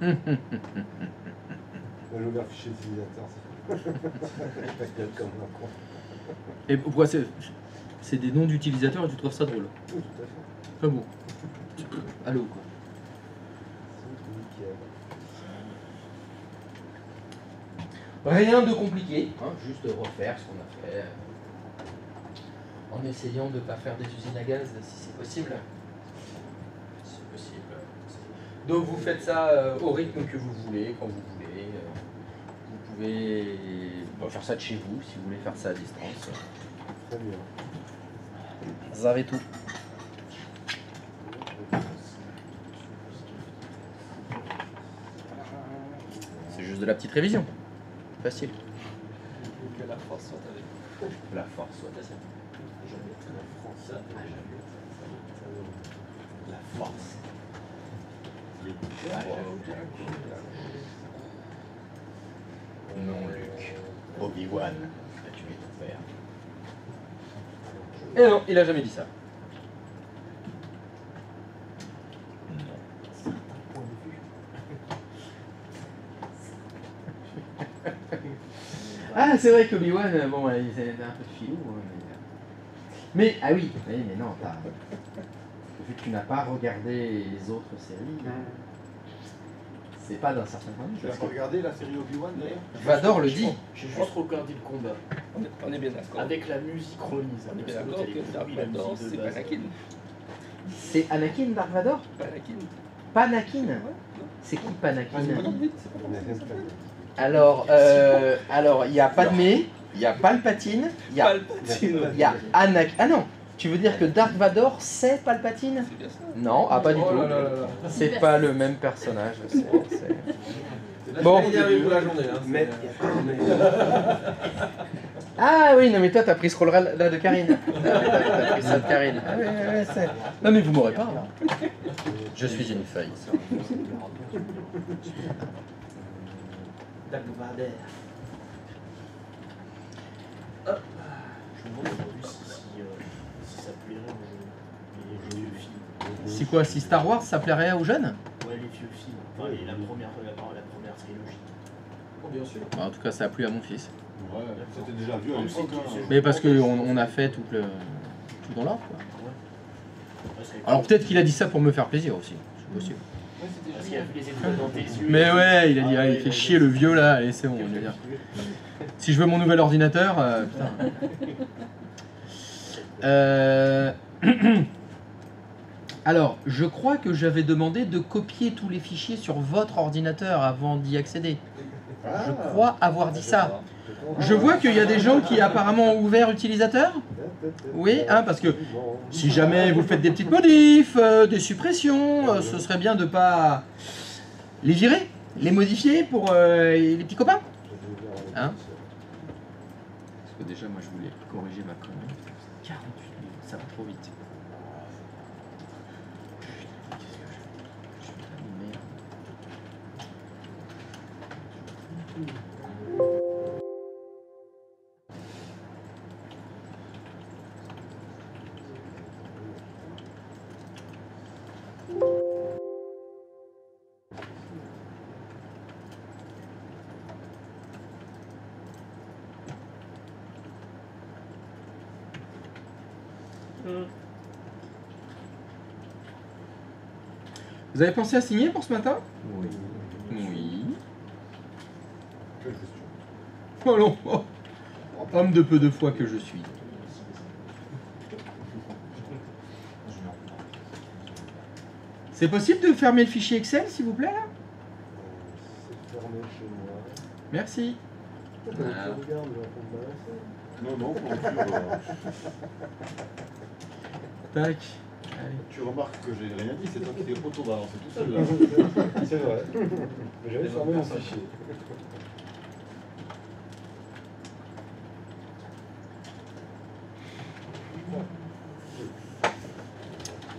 Speaker 6: Moi j'ai ouvert fichier utilisateur, c'est pas comme un con.
Speaker 1: Et pourquoi c'est des noms d'utilisateurs et tu trouves ça drôle?
Speaker 6: Oui, tout à fait.
Speaker 1: Pas bon. Allô quoi.
Speaker 6: C'est nickel.
Speaker 1: Rien de compliqué, hein, juste refaire ce qu'on a fait. En essayant de ne pas faire des usines à gaz si c'est possible. Si c'est possible. Donc vous faites ça au rythme que vous voulez, quand vous voulez. Vous pouvez faire ça de chez vous si vous voulez faire ça à distance.
Speaker 6: Très bien.
Speaker 1: Vous avez tout. C'est juste de la petite révision. Facile.
Speaker 8: Que la force soit avec vous.
Speaker 1: La force soit à ça. La force. Non, Luke. Obi-Wan a tué ton père. Et non, il a jamais dit ça. Ah, c'est vrai qu'Obi-Wan, bon, il était un peu de filou. Mais, ah oui, mais non, vu que tu n'as pas regardé les autres séries, c'est pas d'un certain point de
Speaker 5: Tu
Speaker 1: vue.
Speaker 5: as pas regardé la série Obi-Wan d'ailleurs?
Speaker 1: Vador le dit.
Speaker 7: J'ai juste regardé le combat.
Speaker 8: On est bien d'accord.
Speaker 7: Avec la musique remise.
Speaker 8: On est bien
Speaker 7: Parce que
Speaker 8: d'accord
Speaker 7: l'autre, elle est
Speaker 8: que Dark
Speaker 7: pourrie, la
Speaker 8: Vador,
Speaker 7: musique de
Speaker 8: c'est pas
Speaker 7: base.
Speaker 8: Anakin.
Speaker 1: C'est Anakin Dark Vador?
Speaker 8: Pas Anakin.
Speaker 1: Panakin? C'est qui Panakin?
Speaker 6: On est resté.
Speaker 1: Alors, il y a Padmé, il y a Palpatine, il y a Anakin. Ah non, tu veux dire que Dark Vador c'est Palpatine?
Speaker 8: C'est bien ça.
Speaker 1: Non, ah pas du
Speaker 2: Oh
Speaker 1: tout.
Speaker 2: là là là là.
Speaker 1: C'est pas le même personnage.
Speaker 2: Là,
Speaker 1: Bon.
Speaker 2: je vais énerver pour la journée. Hein,
Speaker 6: Mais
Speaker 1: Ah oui, non mais toi t'as pris ce rôle là de Karine. T'as pris ça de Karine. Ah, ouais, c'est... Non mais vous m'aurez pas. Hein. Je suis une feuille.
Speaker 7: Dark Vader. Hop. Je me demande aujourd'hui si ça plairait aux vieux films.
Speaker 1: C'est quoi, si Star Wars ça plairait aux jeunes?
Speaker 7: Ouais, les vieux films. Enfin, la première trilogie.
Speaker 2: Oh, bien sûr.
Speaker 1: En tout cas ça a plu à mon fils.
Speaker 5: Ouais, c'était déjà vu à l'époque. Hein.
Speaker 1: Mais parce qu'on a fait tout dans l'ordre quoi.
Speaker 7: Parce
Speaker 1: Alors peut-être qu'il a dit ça pour me faire plaisir aussi, c'est possible.
Speaker 7: qu'il a vu les étoiles dans tes yeux.
Speaker 1: Mais ouais, il a dit, ah, il fait chier le vieux là, allez c'est bon, on va dire. Si je veux mon nouvel ordinateur, putain. Alors, je crois que j'avais demandé de copier tous les fichiers sur votre ordinateur avant d'y accéder. Je crois avoir dit ça. Je vois qu'il y a des gens qui apparemment ont ouvert utilisateur. Oui, hein, parce que si jamais vous faites des petites modifs, des suppressions, ce serait bien de pas les virer, les modifier pour les petits copains. Hein? Parce que déjà, moi, je voulais corriger ma connerie. 48 minutes, ça va trop vite. Putain, qu'est-ce que je suis putain de merde. Vous avez pensé à signer pour ce matin? Oui. Oui.
Speaker 5: Quelle question?
Speaker 1: Oh non, oh. Homme de peu de foi que je suis. C'est possible de fermer le fichier Excel, s'il vous plaît, là?
Speaker 6: C'est fermé chez moi.
Speaker 1: Merci.
Speaker 6: Tu regardes, je vais un peu me balancer.
Speaker 5: Non, non, pour le coup,
Speaker 1: Tac. Allez.
Speaker 5: tu remarques que j'ai rien dit, c'est toi qui t'es auto-balancé tout seul là.
Speaker 6: C'est vrai. Mais j'avais fermé mon fichier.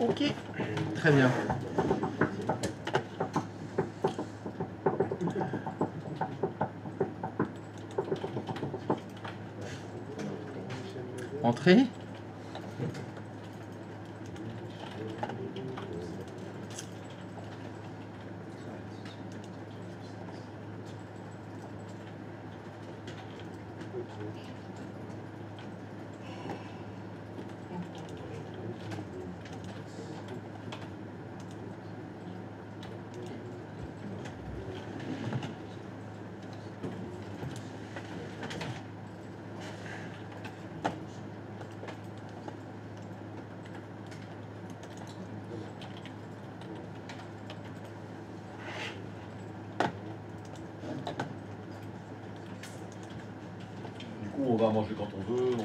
Speaker 1: Ok. Très bien. Entrée.
Speaker 5: Du coup, on va manger quand on veut.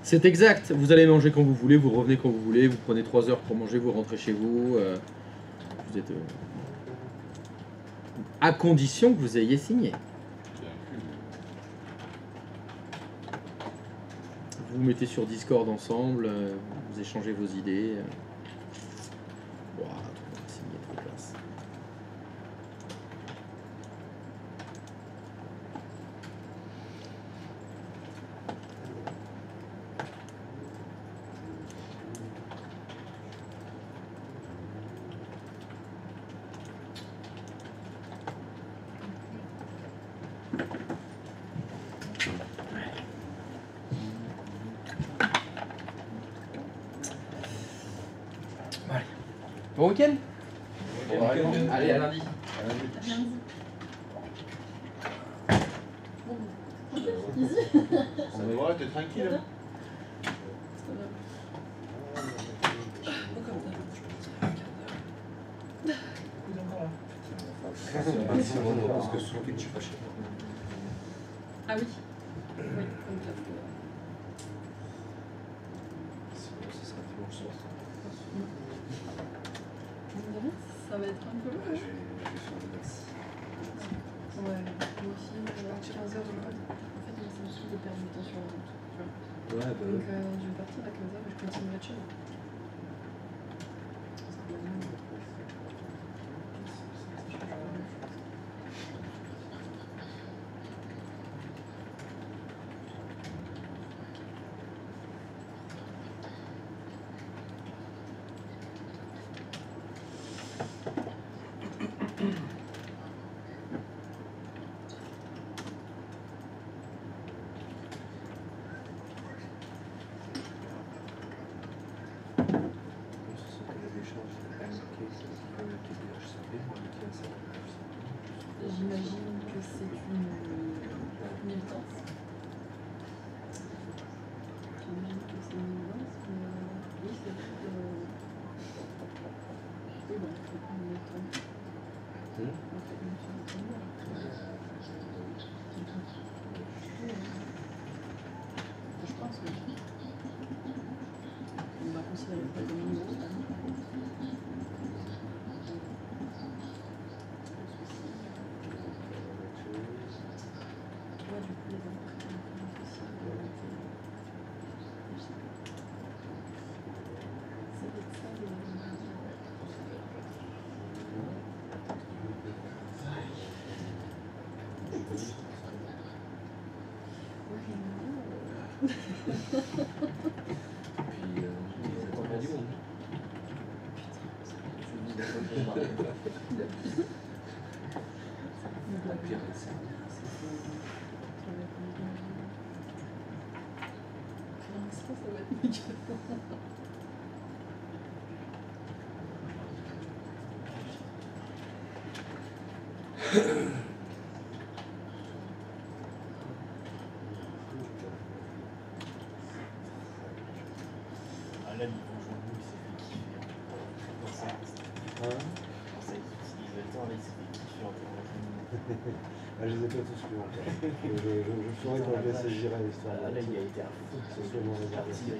Speaker 1: C'est exact, vous allez manger quand vous voulez, vous revenez quand vous voulez, vous prenez 3 heures pour manger, vous rentrez chez vous. Vous êtes. À condition que vous ayez signé. Vous vous mettez sur Discord ensemble, vous échangez vos idées. Ouah, trop bien signé, trop classe. Bon week-end. Allez, à lundi.
Speaker 4: Lundi. Bon, easy.
Speaker 5: Ça va, t'es tranquille. Hein.
Speaker 4: C'est pas
Speaker 9: Parce que ce week-end, je suis pas chez moi.
Speaker 4: Ah oui. Oui, comme ça.
Speaker 9: Sinon, ce sera dimanche soir.
Speaker 4: Ça va être un peu long.
Speaker 9: Je vais faire le max.
Speaker 4: Ouais, moi aussi, 15h de mode. En fait, ça me saoule de perdre du temps sur la route. Tu vois.
Speaker 9: Ouais, bah
Speaker 4: Donc, je vais partir à 15h et je continuerai de chez moi. J'imagine que c'est une militance. J'imagine que c'est une militance, mais oui, c'est oui, bon, il faut prendre le temps. On fait une chose de temps. Je pense que on va considérer ça comme une militance.
Speaker 9: Puis, ils attendent bien du monde. La pire, c'est
Speaker 4: Ça va être nickel.
Speaker 7: Ah là, niveau journaux, il s'est fait kiffer. Dans ça, dans ses utilisateurs, là, il s'est fait kiffer en termes de
Speaker 6: Ah, je les ai pas tous lus encore. Je ferai quand je les saisirai l'histoire.
Speaker 7: Ah là, il a été à fond.
Speaker 6: Ce soit dans les
Speaker 7: Artillerie.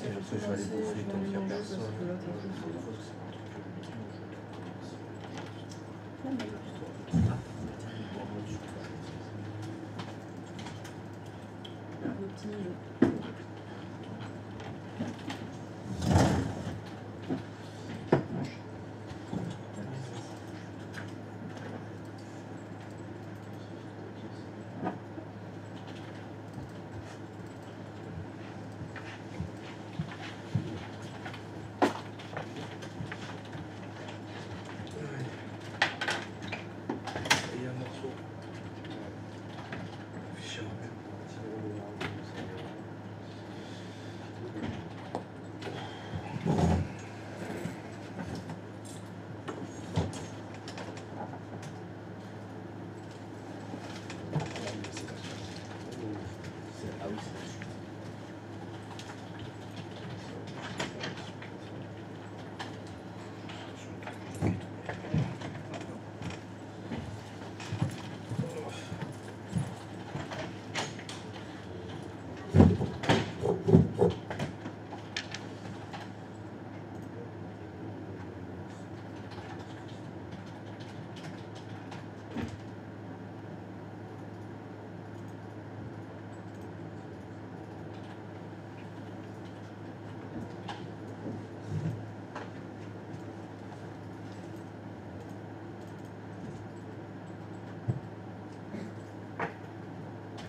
Speaker 4: je
Speaker 9: Après, je vais aller bouffer tant qu'il y a personne. Il y a un morceau. Fichier rebelle.
Speaker 7: Ah oui, c'est la suite.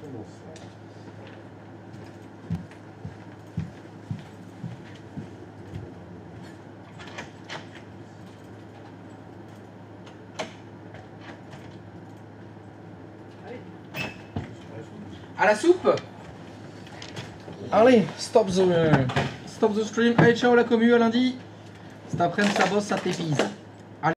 Speaker 6: Comment ça?
Speaker 1: À la soupe. Allez, stop the stream. Allez, ciao la commu, à lundi. Cet après-midi, ça bosse, ça t'épuise.